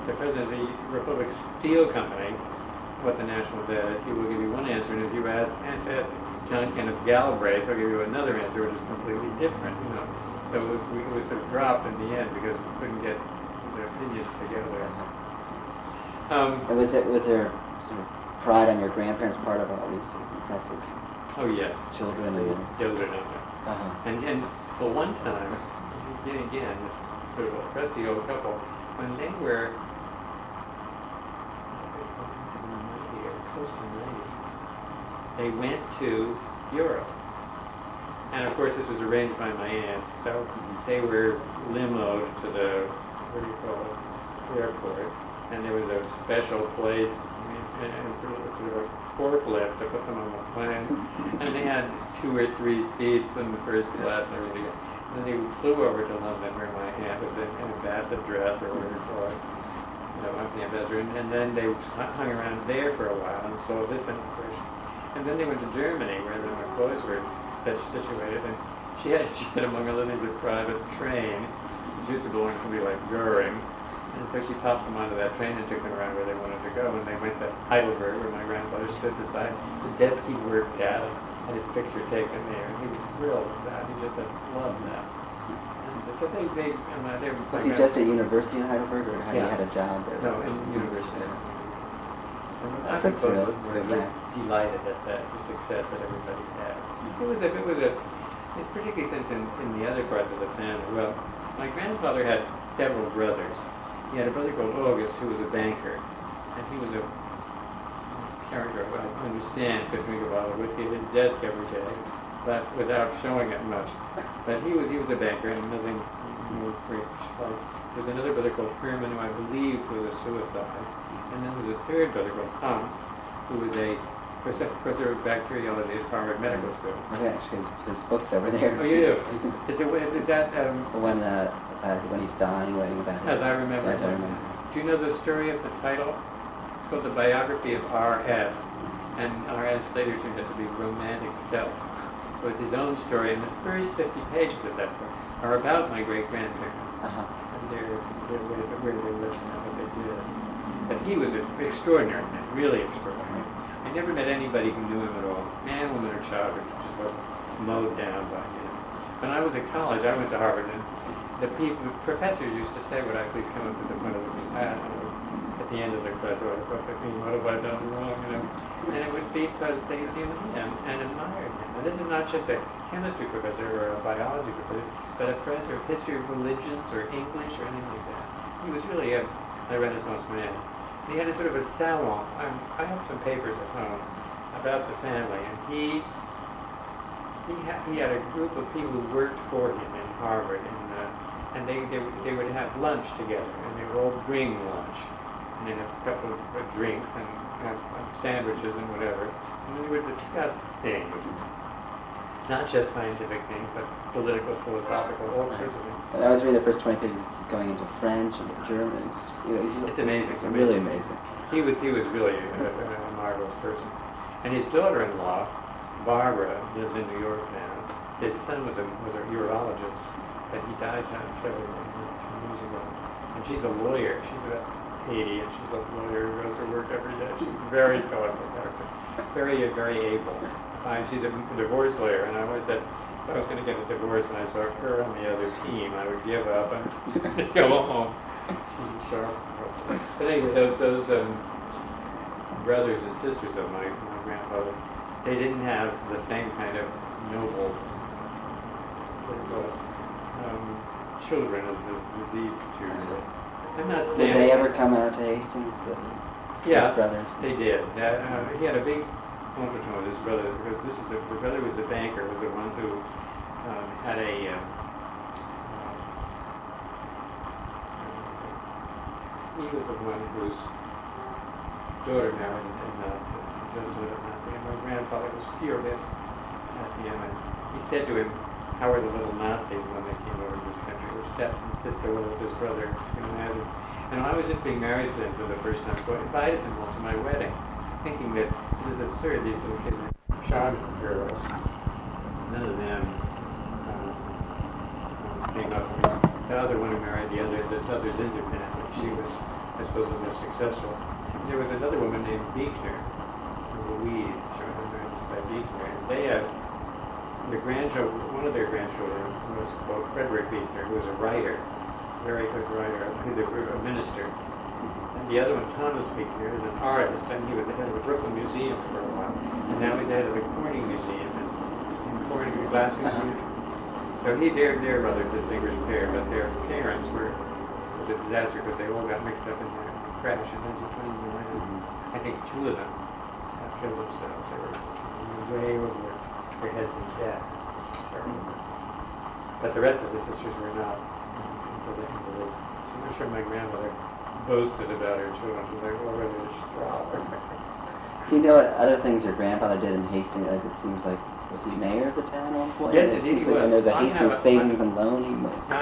B: the President of the Republic Steel Company what the national debt is, he will give you one answer, and if you ask John Kenneth Galbraith, he'll give you another answer, which is completely different, you know. So it was sort of dropped in the end because we couldn't get their opinions together.
A: Was there sort of pride on your grandparents' part of all these impressive children?
B: Children of it. And well, one time, again, this sort of a crusty old couple, when they were close to 90, they went to Europe. And of course, this was arranged by my aunt, so they were limoed to the, airport, and there was a special place, and sort of a forklift to put them on the plane, and they had 2 or 3 seats in the first class and everything. And then they flew over to London, where my aunt was an ambassadress, or whatever you call it, the ambassador, and then they hung around there for a while and saw this impression. And then they went to Germany, where my clothes were situated, and she had among other things a private train, which used to belong to somebody like Goering. And so she popped them onto that train and took them around where they wanted to go. And they went to Heidelberg, where my grandfather stood beside the desk he worked at, and had his picture taken there. And he was thrilled with that. He just loved that. And so they
A: was he just at university in Heidelberg, or had he had a job there?
B: No, in university. And I think both were delighted at the success that everybody had. It's particularly since in the other parts of the family. Well, my grandfather had several brothers. He had a brother called August, who was a banker, and he was a character I understand could drink a bottle of whiskey at his desk every day, but without showing it much. But he was a banker, and nothing more great. There was another brother called Herman, who I believe was a suicide, and then there was a third brother called Hans, who was a professor of bacteriology at Harvard Medical School.
A: Okay, actually, his book's over there.
B: Oh, you do? Is that
A: when he's dying, writing about it.
B: As I remember. Do you know the story of the title? It's called The Biography of R.S., and R.S. later turned out to be Romantic Self. So it's his own story, and the first 50 pages of that book are about my great-grandparents. And where they lived and what they did. But he was an extraordinary man, really extraordinary. I never met anybody who knew him at all, man, woman, or child, who just wasn't mowed down by him. When I was at college, I went to Harvard, and the professors used to say, would I please come up to the front of the class, at the end of the class, what have I done wrong, And it would be because they knew him and admired him. And this is not just a chemistry professor or a biology professor, but a professor of history of religions or English or anything like that. He was really a Renaissance man. And he had a sort of a salon. I have some papers at home about the family, and he had a group of people who worked for him in Harvard, and they would have lunch together, and they would all bring lunch, and then a couple of drinks and sandwiches and whatever, and they would discuss things, not just scientific things, but political, philosophical, all sorts of things.
A: And I was reading the first 20 pages, going into French and German.
B: It's amazing.
A: It's really amazing.
B: He was really a marvelous person, and his daughter-in-law, Barbara, lives in New York now. His son was a urologist, but he died several years ago. And she's a lawyer. She's about 80, and she's a lawyer who goes to work every day. She's a very thoughtful character, very able. She's a divorce lawyer, and I always said, if I was going to get a divorce and I saw her on the other team, I would give up and go home. She's sharp. But anyway, those brothers and sisters of my grandfather, they didn't have the same kind of noble children as these two. I'm not saying.
A: Did they ever come out to Hastings?
B: Yeah,
A: brothers.
B: They did. He had a big conflict with his brother because the brother was the banker, was the one who had a. He was the one whose daughter married and my grandfather was furious at him, and he said to him, "How are the little Nazis when they came over to this country?" Or step and sister with his brother, And I was just being married to them for the first time, so I invited them all to my wedding. thinking that this is absurd. These little kids are charming girls. None of them came up. The other one who married this other Zinsser family, she was, I suppose, the most successful. There was another woman named Beekner, Louise, by Beekner. And they had one of their grandchildren was called Frederick Beekner, who was a writer, very good writer. He's a minister. And the other one, Thomas Beekner, is an artist, and he was the head of the Brooklyn Museum for a while. And now he's head of the Corning Museum in Corning, the Glass Museum. So they're rather distinguished pair, but their parents was a disaster because they all got mixed up in the crash in 1929. I think two of them killed themselves. They were way over their heads in debt. But the rest of the sisters were not into this. I'm sure my grandmother boasted about her children. She was like, oh, really, a straw.
A: Do you know what other things your grandfather did in Hastings? Like, it seems like, was he mayor of the town at one point?
B: Yes, indeed he was.
A: And there's a Hastings savings and loan he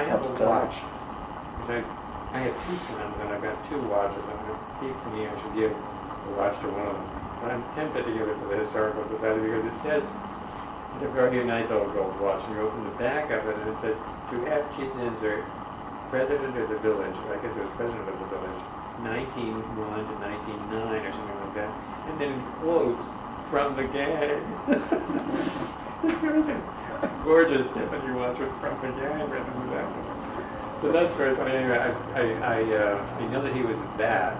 A: helped start.
B: I have two sons and I've got two watches. I'm going to keep to me. I should give a watch to one of them. But I'm tempted to give it to the Historical Society because it says it's a very nice old gold watch. And you open the back of it and it says, to F. G. Zinsser, President of the Village, I guess it was President of the Village, 1901 to 1909 or something like that. And then quotes from the gang. It's a gorgeous Tiffany watch with from the gang written in the back. So that's very funny. Anyway, I know that he was that.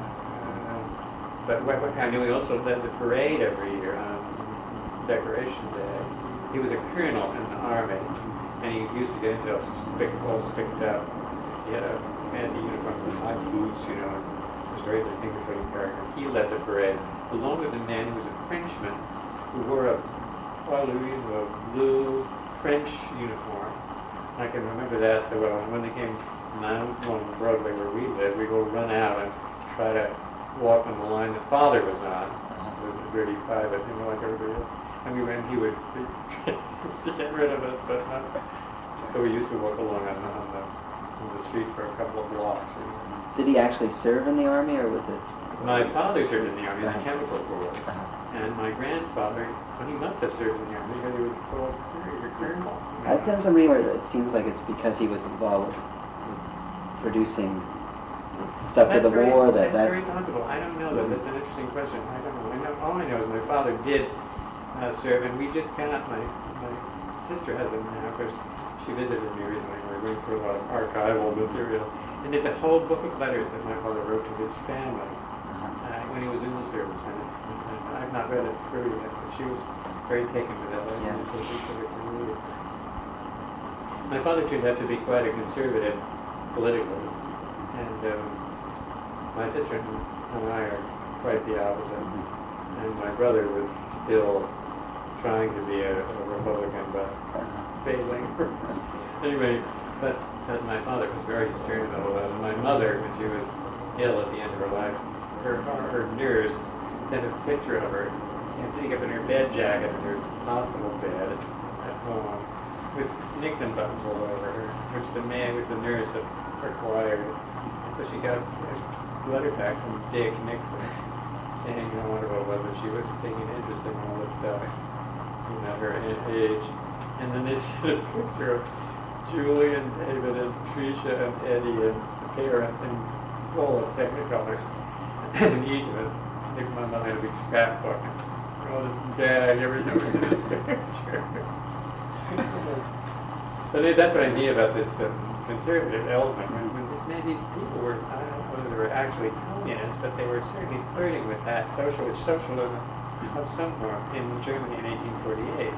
B: But I know he also led the parade every year on Decoration Day. He was a colonel in the army, and he used to get into all spicked up. He had a fancy uniform with high boots, and was very distinguished character. He led the parade, along with a man who was a Frenchman who wore a blue French uniform. I can remember that so well. And when they came on Broadway where we lived, we'd go run out and try to walk on the line that Father was on. It was a dirty private, like everybody else. And he would get rid of us, but so we used to walk along on the street for a couple of blocks.
A: Did he actually serve in the army, or was it?
B: My father served in the army in the Chemical Corps, and my grandfather, he must have served in the army because he was called colonel.
A: I've done some reading where it seems like it's because he was involved with producing stuff for the war.
B: That's very possible. I don't know though. That's an interesting question. I don't know. All I know is my father did serve, and we just got my sister has it now because she visited me recently. We're going through a lot of archival material, and there's a whole book of letters that my father wrote to his family when he was in the service. And I've not read it through yet, but she was very taken with that. My father turned out to be quite a conservative politically, and my sister and I are quite the opposite. And my brother was still trying to be a Republican, but failing. Anyway, but my father was very stern about all that. And my mother, when she was ill at the end of her life, her nurse sent a picture of her sitting up in her bed jacket in her hospital bed at home with Nixon buttons all over her, which the nurse had required. So she got a letter back from Dick Nixon saying how wonderful it was that she was taking an interest in all this stuff, at her age. And then they sent a picture of Julie and David and Tricia and Eddie and the parents in full of Technicolor. And each of us, I think my mother had a big scrapbook and all this gag every time we did this picture. So that's what I mean about this conservative element. These people were, I don't know whether they were actually communists, but they were certainly flirting with that socialism of some form in Germany in 1848.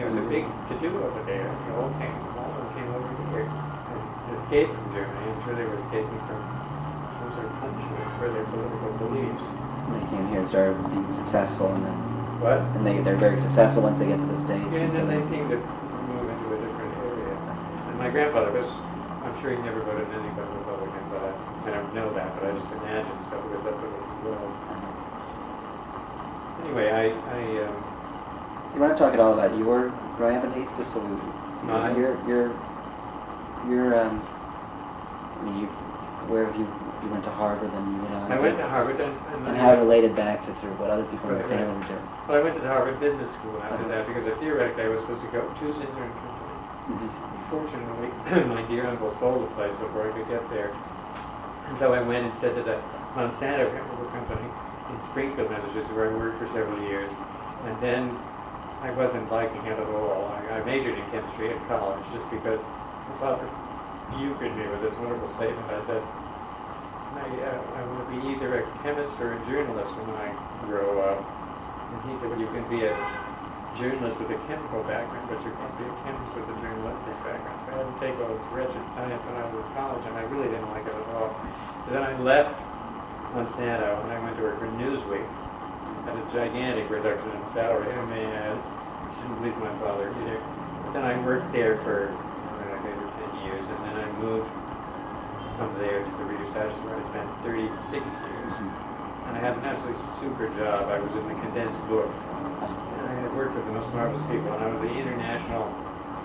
B: There was a big to-do over there. All of them came over here and escaped from Germany. I'm sure they were escaping from some sort of punishment for their political beliefs.
A: They came here and started being successful, and then
B: what?
A: And they're very successful once they get to the States.
B: Yeah, and then they seem to move into a different area. And my grandfather was, I'm sure he never voted anybody Republican, but I don't know that, but I just imagine so because that's what he was. Anyway,
A: do you want to talk at all about your growing up in Hastings? So where have you you went to Harvard, then you went on.
B: I went to Harvard, and
A: how it related back to sort of what other people in your family were doing.
B: Well, I went to the Harvard Business School after that because theoretically I was supposed to go to Zinsser and Company. Fortunately, my dear uncle sold the place before I could get there. And so I went and said to the Monsanto Chemical Company in Springfield, Massachusetts, where I worked for several years. And then I wasn't liking it at all. I majored in chemistry at college just because my father euchred me with this wonderful statement. I said, I want to be either a chemist or a journalist when I grow up. And he said, well, you can be a journalist with a chemical background, but you can't be a chemist with a journalistic background. So I had to take all this wretched science when I was in college, and I really didn't like it at all. So then I left Monsanto, and I went to work for Newsweek. Had a gigantic reduction in salary. I may add, I shouldn't please my father either. But then I worked there for maybe 10 years, and then I moved from there to the Reader's Digest, where I spent 36 years. And I had an absolutely super job. I was in the condensed book. And I had worked with the most marvelous people, and I was the international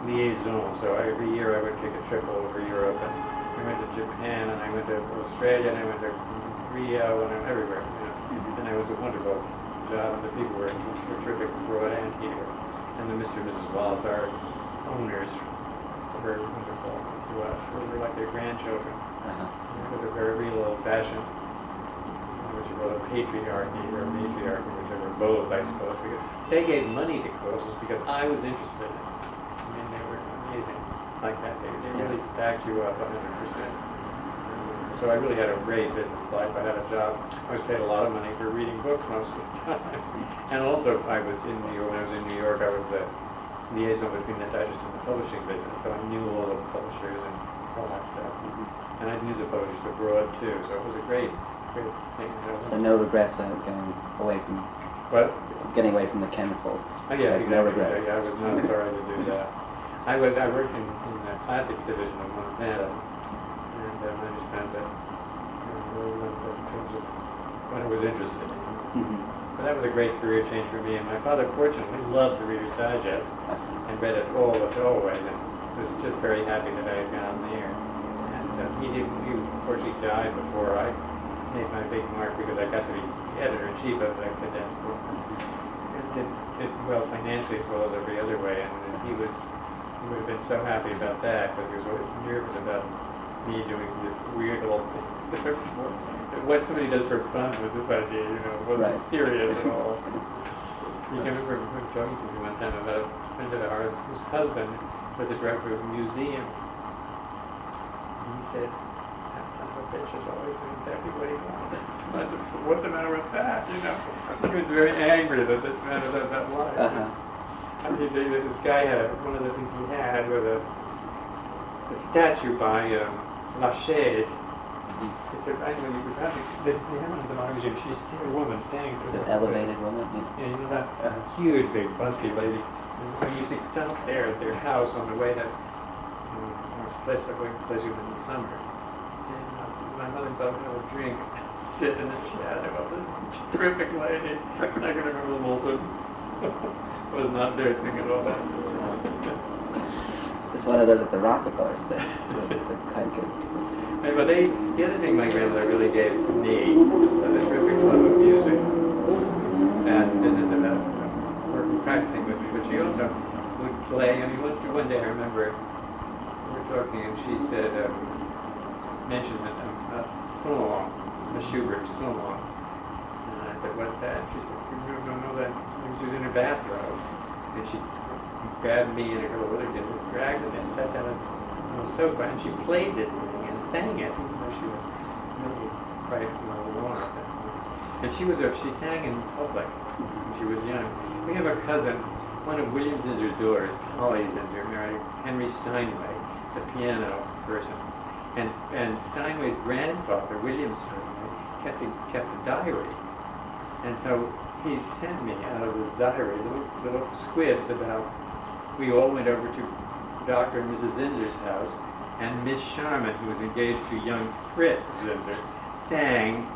B: liaison. So every year I would take a trip all over Europe, and I went to Japan, and I went to Australia, and I went to Rio, and I'm everywhere. And it was a wonderful job, and the people were terrific abroad and here. And the Mr. and Mrs. Wallace, our owners, were wonderful to us. We were like their grandchildren. It was a very real old-fashioned, what you call a patriarchy or matriarchy, whichever, both, I suppose, because they gave money to courses because I was interested in it. I mean, they were amazing like that. They really backed you up 100%. So I really had a great business life. I had a job. I was paid a lot of money for reading books most of the time. And also, I was in New York. When I was in New York, I was the liaison between the digest and the publishing business. So I knew all of the publishers and all that stuff. And I knew the publishers abroad too. So it was a great thing.
A: So no regrets of going away from getting away from the chemical.
B: Oh yeah,
A: like
B: exactly.
A: No regrets.
B: Yeah, I was not sorry to do that. I worked in the plastics division of Monsanto. And I understand that in terms of what I was interested in. But that was a great career change for me. And my father, fortunately, loved the Reader's Digest and read it always, and was just very happy that I had gone there. And he unfortunately died before I made my big mark because I got to be editor-in-chief of the condensed book. And did well financially as well as every other way. And he would have been so happy about that because he was always nervous about me doing this weird little thing. What somebody does for fun with this idea, wasn't serious at all. You can remember talking to me one time about a friend of ours whose husband was the director of a museum. And he said, that son of a bitch is always doing exactly what he wanted. I said, what's the matter with that, He was very angry that this man was at that life. I mean, this guy had, one of the things he had was a statue by Lachaise. It's I know you have the woman in the museum. She's still a woman standing.
A: It's an elevated woman.
B: Yeah, that huge, big, busty lady. And when you stop there at their house on the way to place that way places in the summer. And my mother thought I would drink, sit in the shadow of this terrific lady. I can remember the Molson. Was not there thinking about that.
A: It's one of those at the Rockefellers thing.
B: But the other thing my grandmother really gave to me was a terrific love of music and business about working, practicing with me. But she also would play. I mean, one day I remember we were talking and she said, mentioned a song, a Schubert song. And I said, what's that? She said, you don't know that? She was in her bathrobe. And she grabbed me and a couple of other kids and dragged us in, sat down on the sofa, and she played this thing and sang it, even though she was really quite alone at that point. And she sang in public when she was young. We have a cousin, one of William Zinsser's daughters, Polly Zinsser, married Henry Steinway, the piano person. And Steinway's grandfather, William Steinway, kept a diary. And so he sent me out of his diary little squibs about, we all went over to Dr. and Mrs. Zinsser's house, and Miss Sharman, who was engaged to young Fritz Zinsser, sang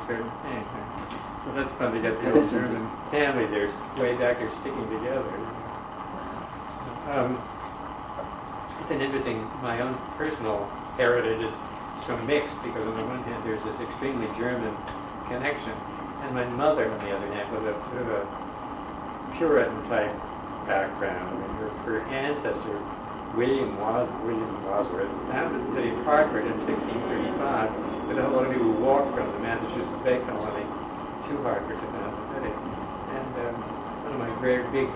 B: certain things. So that's probably got the old German family there, way back there sticking together. It's an interesting, my own personal heritage is so mixed, because on the one hand there's this extremely German connection, and my mother, on the other hand, was a sort of a Puritan type background. I mean, her ancestor, William Wadsworth, founded the city of Hartford in 1635, but a whole lot of people walked from the Massachusetts Bay Colony to Hartford to found the city. And one of my very big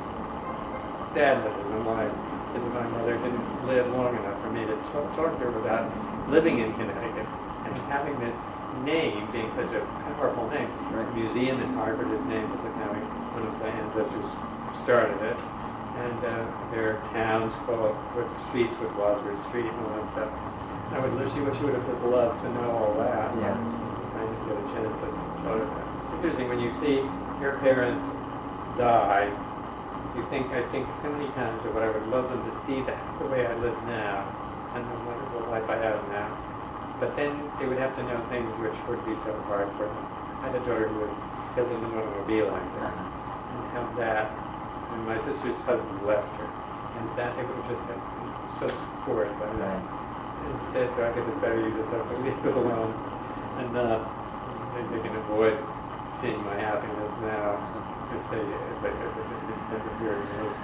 B: sadnesses in life is that my mother didn't live long enough for me to talk to her about living in Connecticut and having this name being such a powerful name.
A: Right.
B: The museum in Hartford is named after having one of the ancestors started it. And there are towns called with streets with Wadsworth Street and all that stuff. I would she would have loved to know all that.
A: Yeah.
B: I didn't get a chance to talk about that. It's interesting when you see your parents die. I think so many times of what I would love them to see that the way I live now and the wonderful life I have now. But then they would have to know things which would be so hard for them. I had a daughter who would get in an automobile accident and have that. And my sister's husband left her, and that it would just have been so scored by that. And so I guess it's better you just have to leave it alone, and they can avoid seeing my happiness now if they extend the period of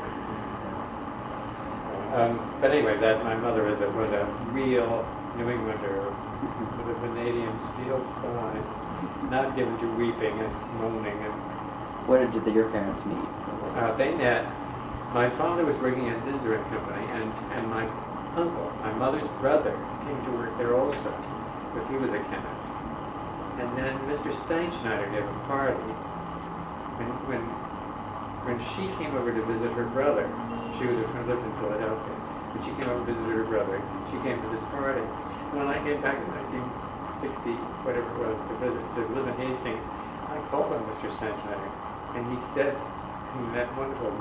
B: but anyway, that my mother was a real New Englander with a vanadium steel spine, not given to weeping and moaning. And
A: where did your parents meet?
B: they met. My father was working at Zinsser and Company, and my uncle, my mother's brother, came to work there also, because he was a chemist. And then Mr. Steinschneider gave a party when she came over to visit her brother. She lived in Philadelphia. When she came over to visit her brother, she came to this party. When I came back in 1960, whatever it was, to live in Hastings, I called on Mr. Steinschneider, and he said, in that wonderful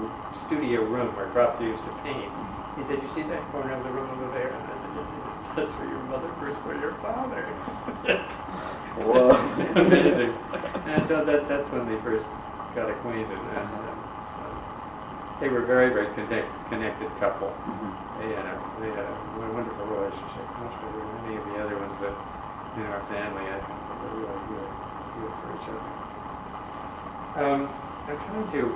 B: studio room where Crofty used to paint, he said, "You see that corner of the room over there?" And I said, "That's where your mother first saw your father."
A: Whoa.
B: Amazing. And so that's when they first got acquainted. And they were a very, very connected couple.
A: Mm-hmm.
B: They had a wonderful relationship, much better than any of the other ones that in our family. I think they were really good for each other. I'm trying to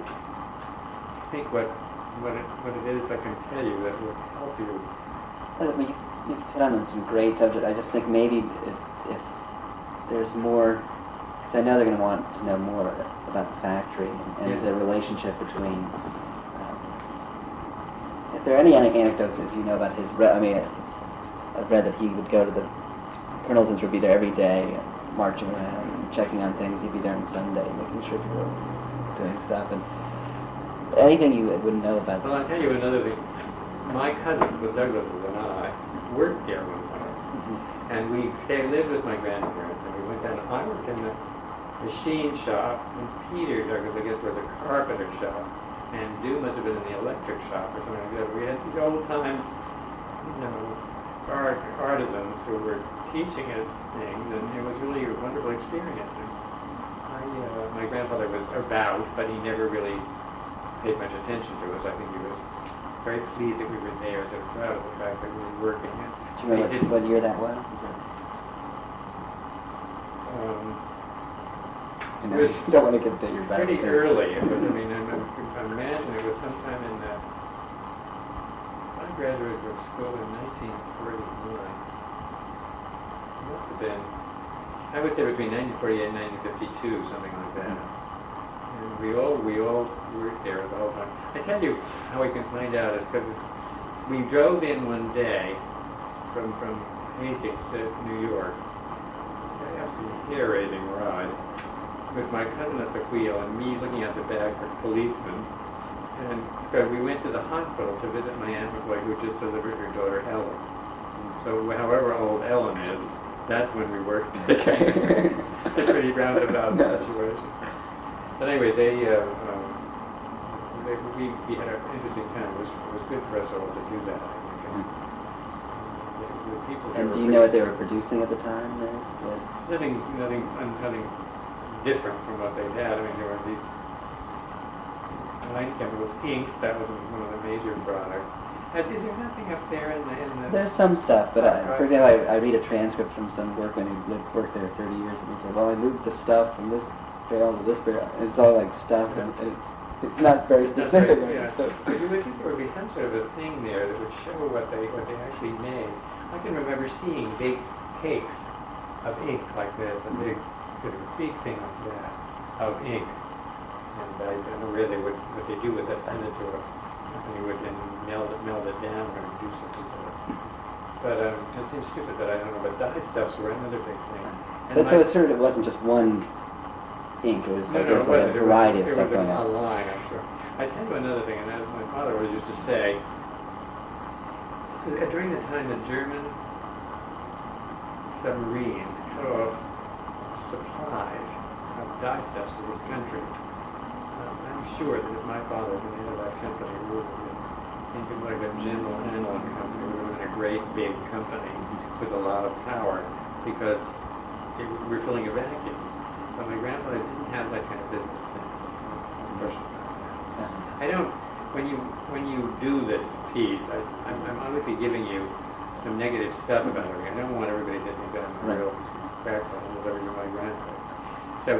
B: think what it is I can tell you that will help you.
A: I mean, you've hit on some great subjects. I just think maybe if there's more, because I know they're going to want to know more about the factory and the relationship between. If there are any anecdotes, if you know about his, I've read that he would go to Colonel Zinsser would be there every day, marching around and checking on things. He'd be there on Sunday, making sure people were doing stuff. And anything you wouldn't know about.
B: Well, I'll tell you another thing. My cousins, the Douglases, and I worked there one summer. Mm-hmm. And we lived with my grandparents, and we went down. I worked in the machine shop, and Peter Douglas, I guess, was a carpenter shop, and Dew must have been in the electric shop or something like that. We had these old-time, artisans who were teaching us things, and it was really a wonderful experience. And my grandfather was about, but he never really paid much attention to us. I think he was very pleased that we were there, so proud of the fact that we were working.
A: Do you remember what year that was? You don't want to get your back.
B: Pretty early. It was, I imagine it was sometime in I graduated from school in 1949. It must have been, I would say between 1948 and 1952, something like that. And we all worked there the whole time. I tell you how we can find out is because we drove in one day from Hastings to New York. An absolutely hair-raising ride with my cousin at the wheel and me looking at the back for policemen. And so we went to the hospital to visit my Aunt McCoy, who just delivered her daughter Ellen. So however old Ellen is, that's when we worked together. It's a pretty roundabout situation. But anyway, we had an interesting time. It was good for us all to do that, I think.
A: And do you know what they were producing at the time there?
B: Nothing different from what they had. There were these line chemicals, inks, that was one of the major products. Is there nothing up there in the...
A: There's some stuff, but for example, I read a transcript from some workman who worked there 30 years, and he said, well, I moved the stuff from this barrel to this barrel, and it's all like stuff, and it's not very specific.
B: Yeah. So you would think there would be some sort of a thing there that would show what they actually made. I can remember seeing big cakes of ink like this, a big thing like that of ink, and I don't know really what they do with that. Send it to a company would then melt it down or do something to it. But it seems stupid that I don't know. But dye stuffs were another big thing.
A: But so it's sort of, it wasn't just one ink, it was like a variety of stuff going on.
B: A line, I'm sure. I tell you another thing, and that is my father always used to say, so during the time the German submarines cut off supplies of dyestuffs to this country, I'm sure that if my father had been head of that company, it would have been something like a General Analog company. It would have been a great big company with a lot of power, because we're filling a vacuum. But my grandfather didn't have that kind of business sense. I don't. When you do this piece, I'm obviously giving you some negative stuff about everything. I don't want everybody to think that I'm a real crackpot whatever you're my grandfather. So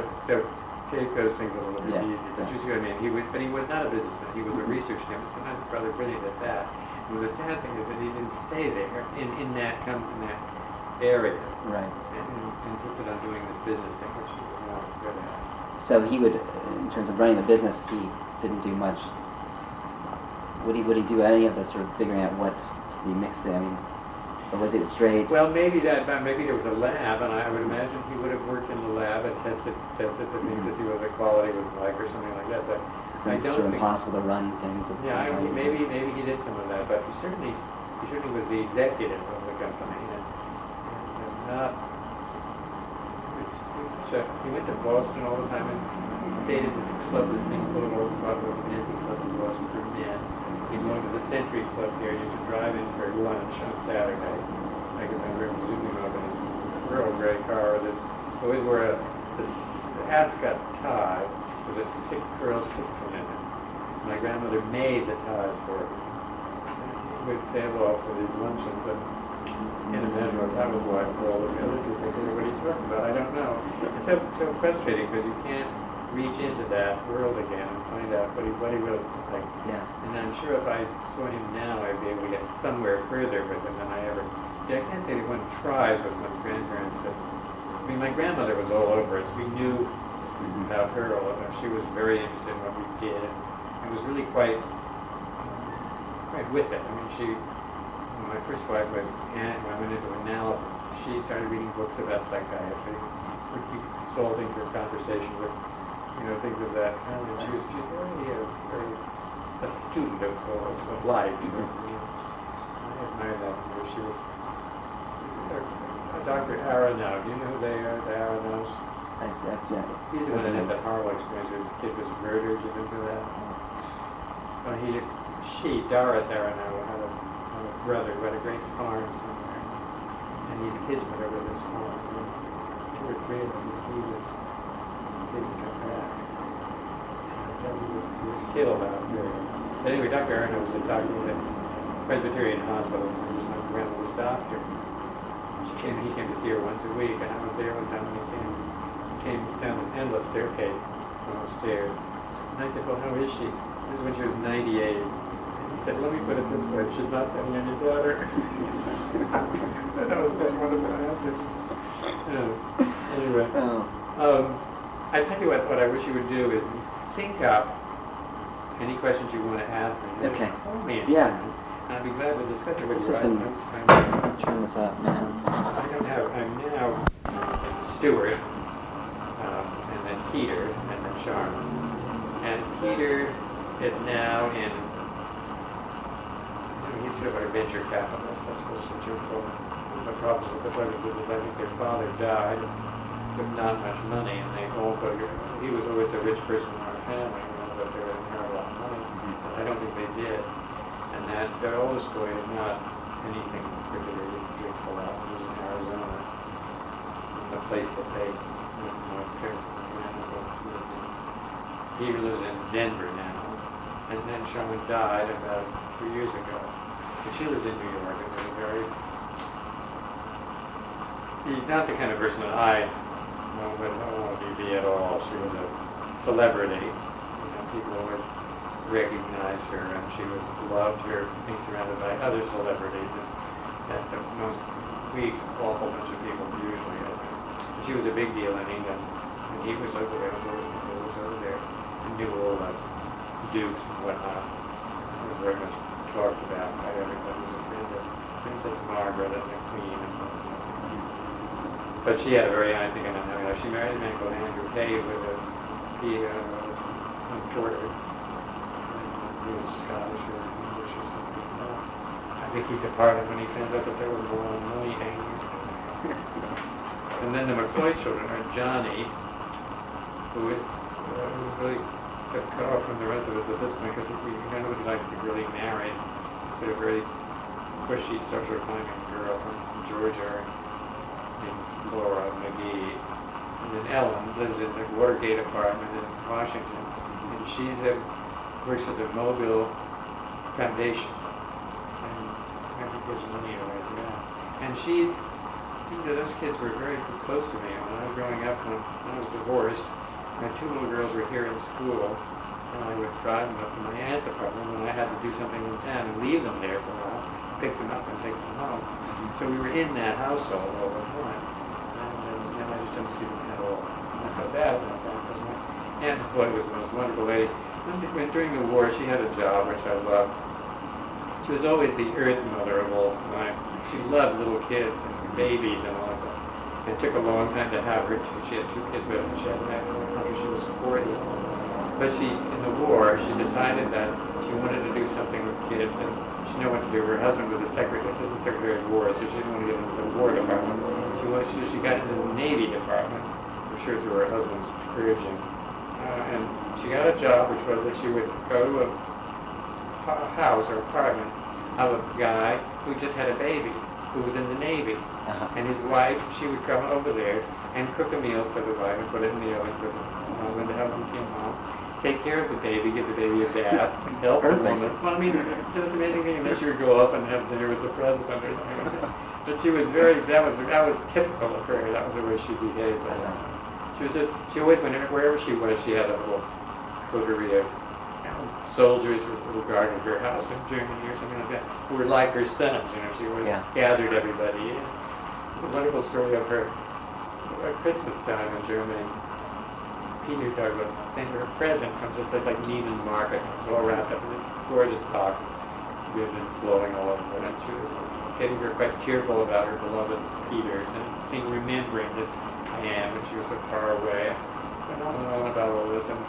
B: take those things a little bit easy. But you see what I mean? He was not a businessman. He was a research chemist. Sometimes rather brilliant at that. And the sad thing is that he didn't stay there in that area.
A: Right.
B: And insisted on doing this business thing, which he was not good at.
A: So he would, in terms of running the business, he didn't do much. Would he do any of the sort of figuring out what to be mixing? I mean, or was it straight?
B: Well, maybe there was a lab, and I would imagine he would have worked in the lab and tested the things to see what the quality was like, or something like that. But I don't
A: sort of
B: think
A: impossible to run things.
B: Maybe he did some of that, but he certainly was the executive of the company, and not. He went to Boston all the time, and he stayed at this club, this thing called Nancy Club in Boston for men. He belonged to the Century Club here. He used to drive in for lunch on Saturday. I can remember him zooming up in his Earl Grey car. He always wore this ascot tie with a thick curl from it. My grandmother made the ties for him. He would sail off for these luncheons, and can't imagine what that was like for all the villagers. What he talked about, I don't know. It's so frustrating because you can't reach into that world again and find out what he really looked like.
A: Yeah.
B: And I'm sure if I saw him now, I'd be able to get somewhere further with him than I ever did. I can't say that one tries with one's grandparents. But, I mean, my grandmother was all over us. We knew about her all over. She was very interested in what we did, and was really quite with it. I mean, my first wife, when I went into analysis, she started reading books about psychiatry, would keep consulting for conversation with, things of that kind. And she was very a student of life. I admire that. She was Dr. Aronow. Do you know who they are, the Aronows? He's the one that had that horrible experience where his kid was murdered. You into that? Doris Aronow, had a brother who had a great farm somewhere, and these kids went over this farm. Two or three of them, he didn't come back. So he was killed out there. But anyway, Dr. Aronow was a doctor at Presbyterian Hospital. He was my grandmother's doctor. He came to see her once a week, and I was there one time when he came down this endless staircase upstairs. And I said, well, how is she? This is when she was 98. He said, let me put it this way, she's not having any daughter. That was that wonderful answer. Anyway, I tell you what I wish you would do is think up any questions you want to ask me.
A: Okay.
B: Call me
A: yeah.
B: And I'd be glad to discuss it with you.
A: Turn this up now.
B: I'm now Stuart, and then Peter, and then Sharon. And Peter is now in. He's sort of a venture capitalist. That's what you're called. The problem with the brothers is I think their father died with not much money, and he was always the rich person in our family, but they would inherit a lot of money. But I don't think they did. And that their oldest boy is not anything particularly grateful of. He was in Arizona, in the place that they lived in North Carolina. He lives in Denver now. And then Sharon died about 3 years ago. And she lived in New York and was very, not the kind of person that I would want to be at all. She was a celebrity. People always recognized her, and she was loved her, being surrounded by other celebrities. And the most weak, awful bunch of people usually. And she was a big deal in England. And he was over there, and knew all the dukes and whatnot. He was very much talked about by everybody. He was a friend of Princess Margaret and the Queen. But she had a very, I think, she married a man called Andrew Kay with a Porter. He was Scottish or English or something. I think he departed when he found out that there was more money hanging. And then the McCoy children are Johnny, who is really cut off from the rest of us at this point because nobody likes to really marry. Sort of very pushy social climbing girl from Georgia named Laura McGee. And then Ellen lives in the Watergate apartment in Washington, and she's works for the Mobile Foundation, and I think gives money away to that. And she's, those kids were very close to me. When I was growing up, when I was divorced, my two little girls were here in school, and I would drive them up to my aunt's apartment when I had to do something in town and leave them there for a while, pick them up and take them home. So we were in that household all the time, and I just don't see them at all. And I felt bad about that because my Aunt Floyd was the most wonderful lady. During the war, she had a job which I loved. She was always the earth mother of all time. She loved little kids and babies and all that. It took a long time to have her. She had two kids with her. She had that until she was 40. But in the war, she decided that she wanted to do something with kids, and she knew what to do. Her husband was assistant secretary of war, so she didn't want to get into the War Department. She got into the Navy Department, I'm sure through her husband's urging. And she got a job, which was that she would go to a house or apartment of a guy who just had a baby, who was in the Navy. And his wife, she would come over there and cook a meal for the wife and put it in the oven for when the husband came home. Take care of the baby, give the baby a bath, help the woman. Well, I mean, it was amazing, and then she would go up and have dinner with the president or something like that. But she was that was typical of her. That was the way she behaved. She always, wherever she was, she had a little coterie of soldiers who guarded her house in Germany or something like that, who were like her sons. She always gathered everybody. It's a wonderful story of her at Christmas time in Germany. Peter Douglas sent her a present, comes with like Neiman Market, it was all wrapped up in this gorgeous box, with it flowing all over it. And she was getting her quite tearful about her beloved Peters, and remembering that I am, and she was so far away. Went on and on about all this, and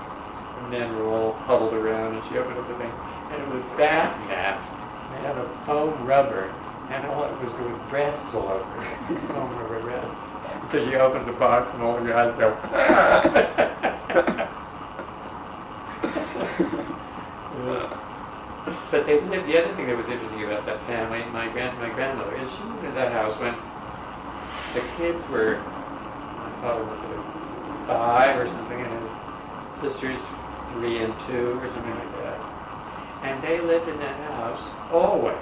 B: men were all huddled around, and she opened up the thing, and it was bath mats made out of foam rubber, and all it was, there was breasts all over it, foam rubber breasts. So she opened the box, and all the guys go, But the other thing that was interesting about that family, my grandmother, is she lived in that house when the kids were, my father was 5 or something, and his sisters 3 and 2 or something like that. And they lived in that house always.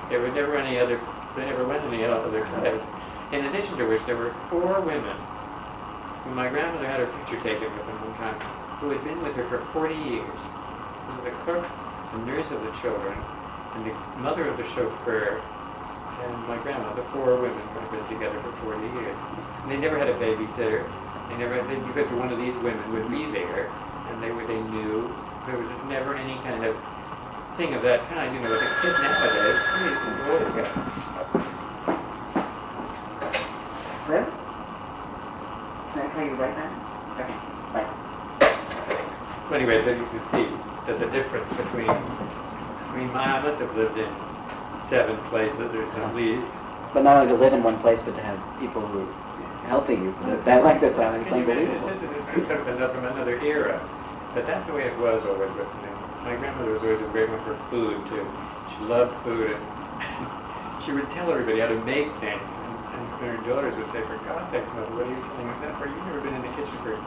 B: There were never they never went any other place. In addition to which, there were 4 women who my grandmother had her picture taken with them one time, who had been with her for 40 years. She was the cook, the nurse of the children, and the mother of the chauffeur, and my grandma. The 4 women had been together for 40 years. And they never had a babysitter. Because one of these women would be there, and they knew there was never any kind of thing of that kind. With a kid nowadays, boys got.
C: Well, can I tell you right now? Okay, bye.
B: Well, anyway, so you can see that the difference between my must have lived in 7 places or so at least.
A: But not only to live in one place, but to have people who are helping you. That like that time, it's unbelievable.
B: It's sort of from another era. But that's the way it was always with me. My grandmother was always a great one for food too. She loved food, and she would tell everybody how to make things. And her daughters would say, "For God's sakes, Mother, what are you telling us that for? You've never been in the kitchen for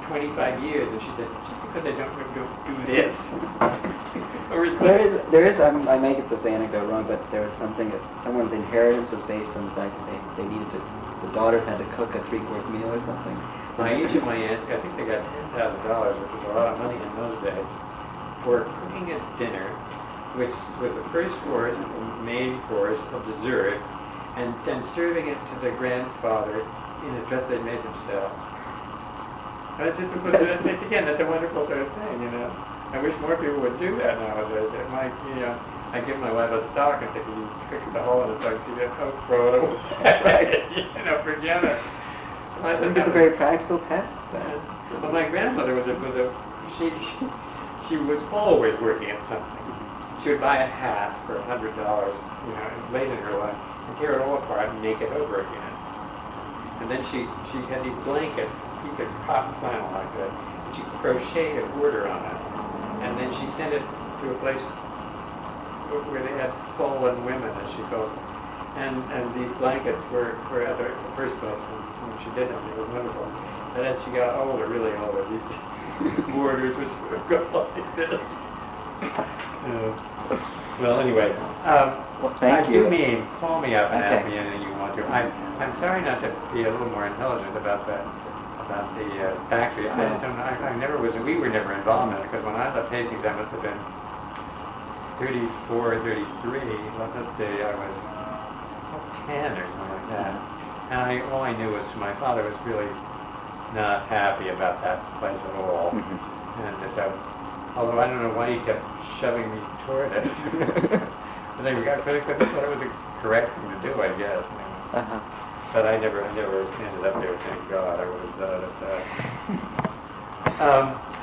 B: 25 years, and she said, just because I don't do this.
A: There is. I may get this anecdote wrong, but there was something that someone's inheritance was based on the fact that they needed to. The daughters had to cook a 3-course meal or something.
B: Each of my aunts, I think they got $10,000, which was a lot of money in those days, for cooking a dinner, which was the first course, the main course of dessert, and then serving it to the grandfather in a dress they made themselves. That's a wonderful sort of thing, you know. I wish more people would do that nowadays. It might, you know, I give my wife a sock and say, can you pick the hole in the sock, see that hook, throw it away, you know, forget it.
A: I think it's a very practical test.
B: Well, my grandmother she was always working at something. She would buy a hat for $100, you know, late in her life, and tear it all apart and make it over again. And then she had these blankets, piece of cotton flannel like that, and she crocheted an order on it. And then she sent it to a place where they had fallen women, as she called them. And these blankets were at the first place, and when she did them, it was wonderful. And then she got older, really older, these borders would sort of go like this. Well, anyway,
A: well, thank you.
B: I do mean, call me up and ask me anything you want to. I'm sorry not to be a little more intelligent about the factory. We were never involved in it, because when I left Hastings, I must have been 34, 33. Let's say I was 10 or something like that. And all I knew was my father was really not happy about that place at all.
A: Mm-hmm.
B: And so, although I don't know why he kept shoving me toward it. But I thought it was a correct thing to do, I guess.
A: Uh-huh.
B: But I never ended up there, thank God. I would have died at that.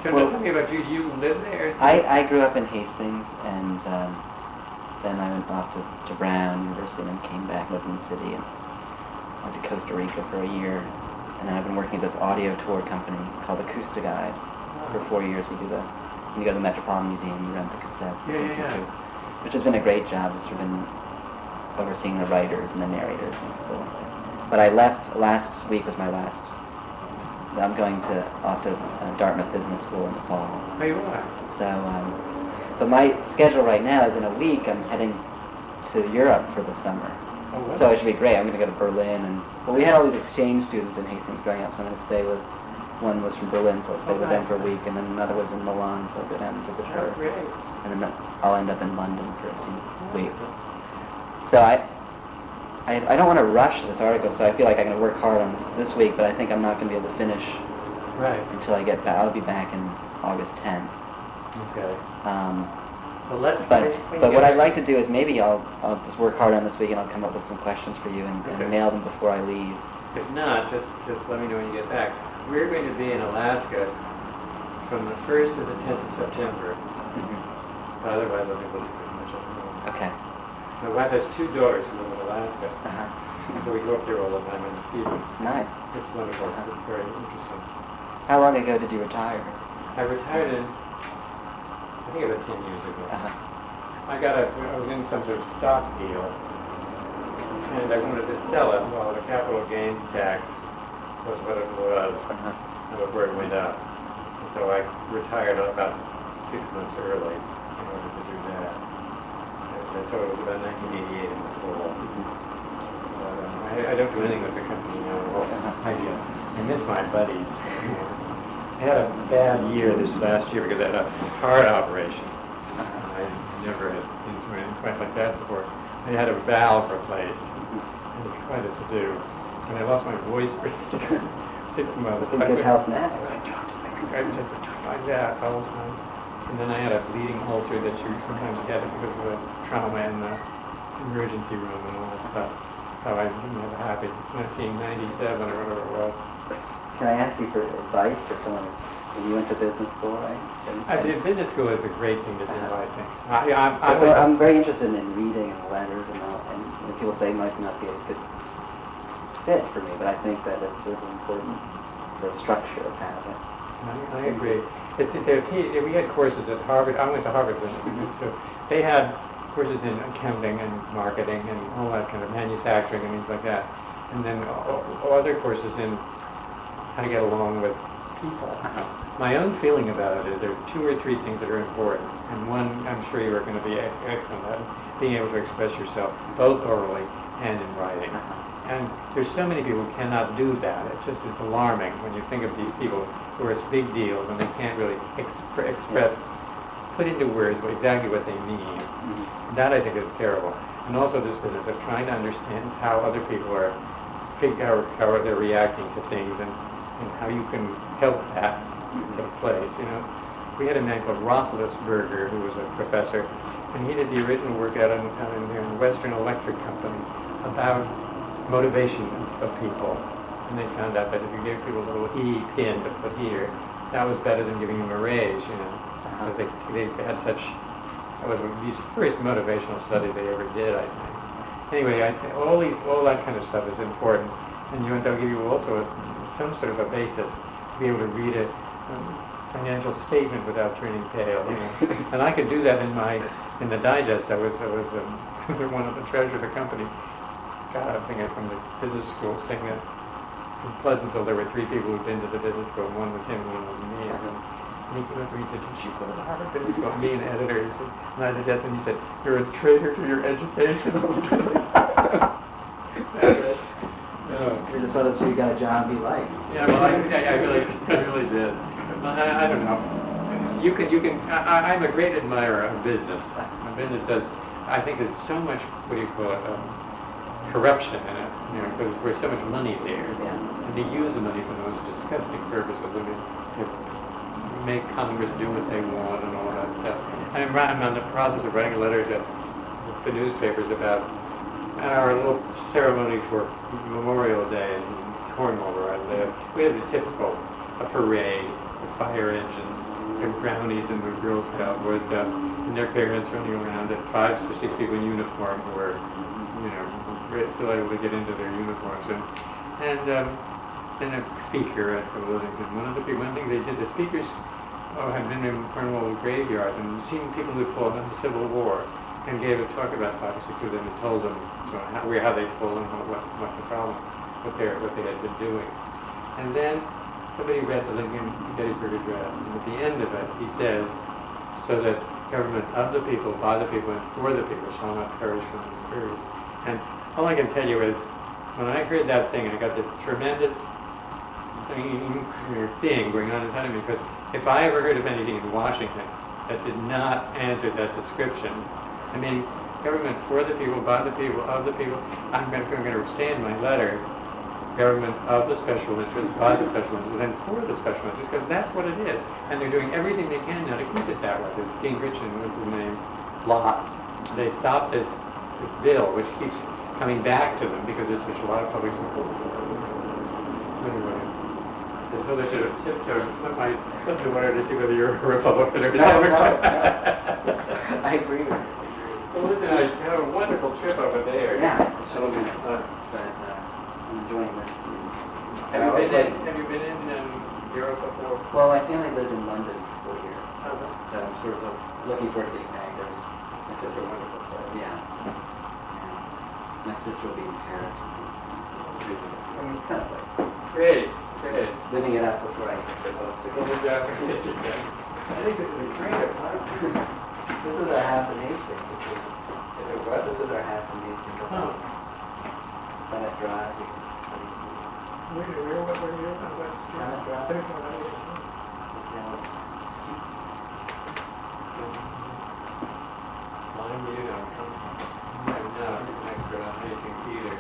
B: So tell me about you. You live there?
A: I grew up in Hastings, and then I went off to Brown University, and then came back, lived in the city, and went to Costa Rica for a year. And then I've been working at this audio tour company called Acoustic Guide for 4 years. When you go to the Metropolitan Museum, you rent the cassettes.
B: Yeah.
A: Which has been a great job. It's sort of been overseeing the writers and the narrators and people like that. But I left, last week was my last. I'm going off to Dartmouth Business School in the fall.
B: Oh, you are?
A: So, but my schedule right now is in a week I'm heading to Europe for the summer.
B: Oh, wow.
A: So it should be great. I'm going to go to Berlin, we had all these exchange students in Hastings growing up, so I'm going to stay with, one was from Berlin, so I'll stay with them for a week, and then another was in Milan, so I'll go down and visit her.
B: Great.
A: And then I'll end up in London for a few weeks. So I don't want to rush this article, so I feel like I'm going to work hard on this week, but I think I'm not going to be able to finish until I get back. I'll be back in August 10th.
B: Okay. Well,
A: but what I'd like to do is maybe I'll just work hard on this week, and I'll come up with some questions for you and mail them before I leave.
B: If not, just let me know when you get back. We're going to be in Alaska from the 1st to the 10th of September.
A: Mm-hmm.
B: Otherwise, I think we'll be pretty much at home.
A: Okay.
B: My wife has 2 daughters who live in Alaska.
A: Uh-huh.
B: So we go up there all the time and see them.
A: Nice.
B: It's wonderful. It's very interesting.
A: How long ago did you retire?
B: I retired I think about 10 years ago.
A: Uh-huh.
B: I was in some sort of stock deal, and I wanted to sell it while the capital gains tax was what it was, and before it went up. And so I retired about 6 months early in order to do that. And so it was about 1988 in the fall. I don't do anything with the company now at all. I miss my buddies. I had a bad year this last year because I had a heart operation. I never had been through anything like that before. I had a valve replaced. It was quite a to-do. And I lost my voice for 6 months.
A: In good health now.
B: I just like that all the time. And then I had a bleeding ulcer that you sometimes get because of the trauma in the emergency room and all that stuff. So I didn't have a happy 1997 or whatever it was.
A: Can I ask you for advice for someone when you went to business school, right?
B: I did. Business school is a great thing to do, I think.
A: I'm very interested in reading and letters and all, and people say it might not be a good fit for me, but I think that it's sort of important for the structure of having it.
B: I agree. We had courses at Harvard. I went to Harvard Business School, so they had courses in accounting and marketing and all that kind of manufacturing and things like that. And then other courses in how to get along with people. My own feeling about it is there are 2 or 3 things that are important, and one I'm sure you are going to be excellent at, being able to express yourself both orally and in writing. And there's so many people who cannot do that. It's alarming when you think of these people who are big deals and they can't really express, put into words exactly what they mean. That I think is terrible. And also this business of trying to understand how other people are, how they're reacting to things and how you can help that take place. You know, we had a man called Roethlisberger who was a professor, and he did the original work out in Western Electric Company about motivation of people. And they found out that if you gave people a little E pin to put here, that was better than giving them a raise, you know. Because they had such, that was the first motivational study they ever did, I think. Anyway, I think all that kind of stuff is important. And they'll give you also some sort of a basis to be able to read a financial statement without turning pale, you know. And I could do that in the digest. I was one of the treasurer of the company. Got a thing from the business school saying that in Pleasantville there were 3 people who'd been to the business school. One was him, one was me. And he came up to me and said, "Did you go to the Harvard Business School?" Me, an editor. He said, and I did that, and he said, "You're a traitor to your education."
A: We just wanted to see you got a job you like.
B: Yeah, well, I really did. I don't know. You can. I'm a great admirer of business. Business does. I think there's so much. What do you call it? Corruption in it. You know, because there's so much money there, and they use the money for the most disgusting purposes. I mean, make Congress do what they want and all that stuff. I'm on the process of writing a letter to the newspapers about our little ceremony for Memorial Day in Cornwall, where I live. We have the typical parade, the fire engines, the brownies and the Girl Scout with and their parents running around at 5 to 6 people in uniform who are, you know, still able to get into their uniforms and a speaker at the Wilmington. One thing they did, the speakers had been in Cornwall graveyard and seen people who fought in the Civil War and gave a talk about 5 or 6 of them and told them how they fought and what the problem, what they had been doing. And then somebody read the Lincoln Gettysburg Address, and at the end of it he says, "So that government of the people, by the people, and for the people shall not perish from the earth." And all I can tell you is, when I heard that thing, I got this tremendous thing going on inside of me, because if I ever heard of anything in Washington that did not answer that description, I mean, government for the people, by the people, of the people, I'm going to say in my letter, government of the special interest, by the special interest, and for the special interest, because that's what it is. And they're doing everything they can now to keep it that way. There's Gingrich and what's his name, Lott. They stopped this bill, which keeps coming back to them because there's such a lot of public support for it. Anyway, so they should have tiptoed and put my foot in the water to see whether you're a Republican or a Democrat.
A: I agree with you.
B: Well, listen, I had a wonderful trip over there.
A: Yeah, it'll be fun. But I'm enjoying this.
B: Have you been in Europe before?
A: Well, my family lived in London for 4 years. So I'm sort of looking forward to getting back. It's just a wonderful place. Yeah. My sister will be in Paris or something. I mean, it's kind of like
B: Great.
A: living it up before I get the books.
B: I think this is a great apartment.
A: This is our house in Hastings. This is our house in Hastings.
B: Oh.
A: Senate Drive.
B: What are you on?
A: Senate Drive.
B: Mine, you know, I'm not an expert on anything either.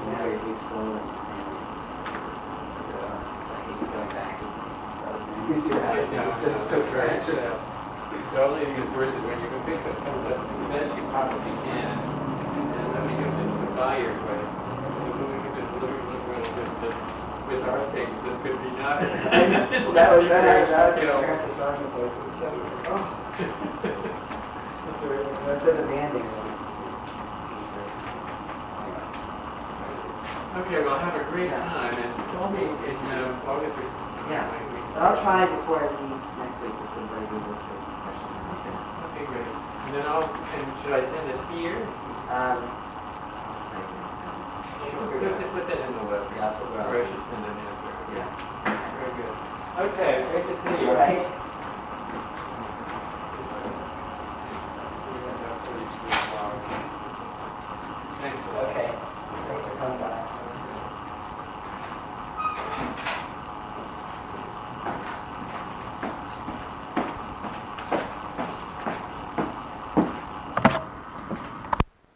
A: Now we've sold it. I hate going back. It's just so trash.
B: The only thing that's worse is when you can pick up the best you possibly can, and then when you get to buy your place, with our things, this could be not.
A: That was you know. That's in the banding.
B: Okay, well, have a great time, and call me in August or something.
A: Yeah. I'll try before I leave next week to somebody who looks at the question.
B: Okay, great. And then should I send it here?
A: I'll say
B: Put that in the letter.
A: that's what we're on.
B: Precious and an answer.
A: Yeah.
B: Very good. Okay, great to see you.
C: All right.
B: Thank you.
C: Okay.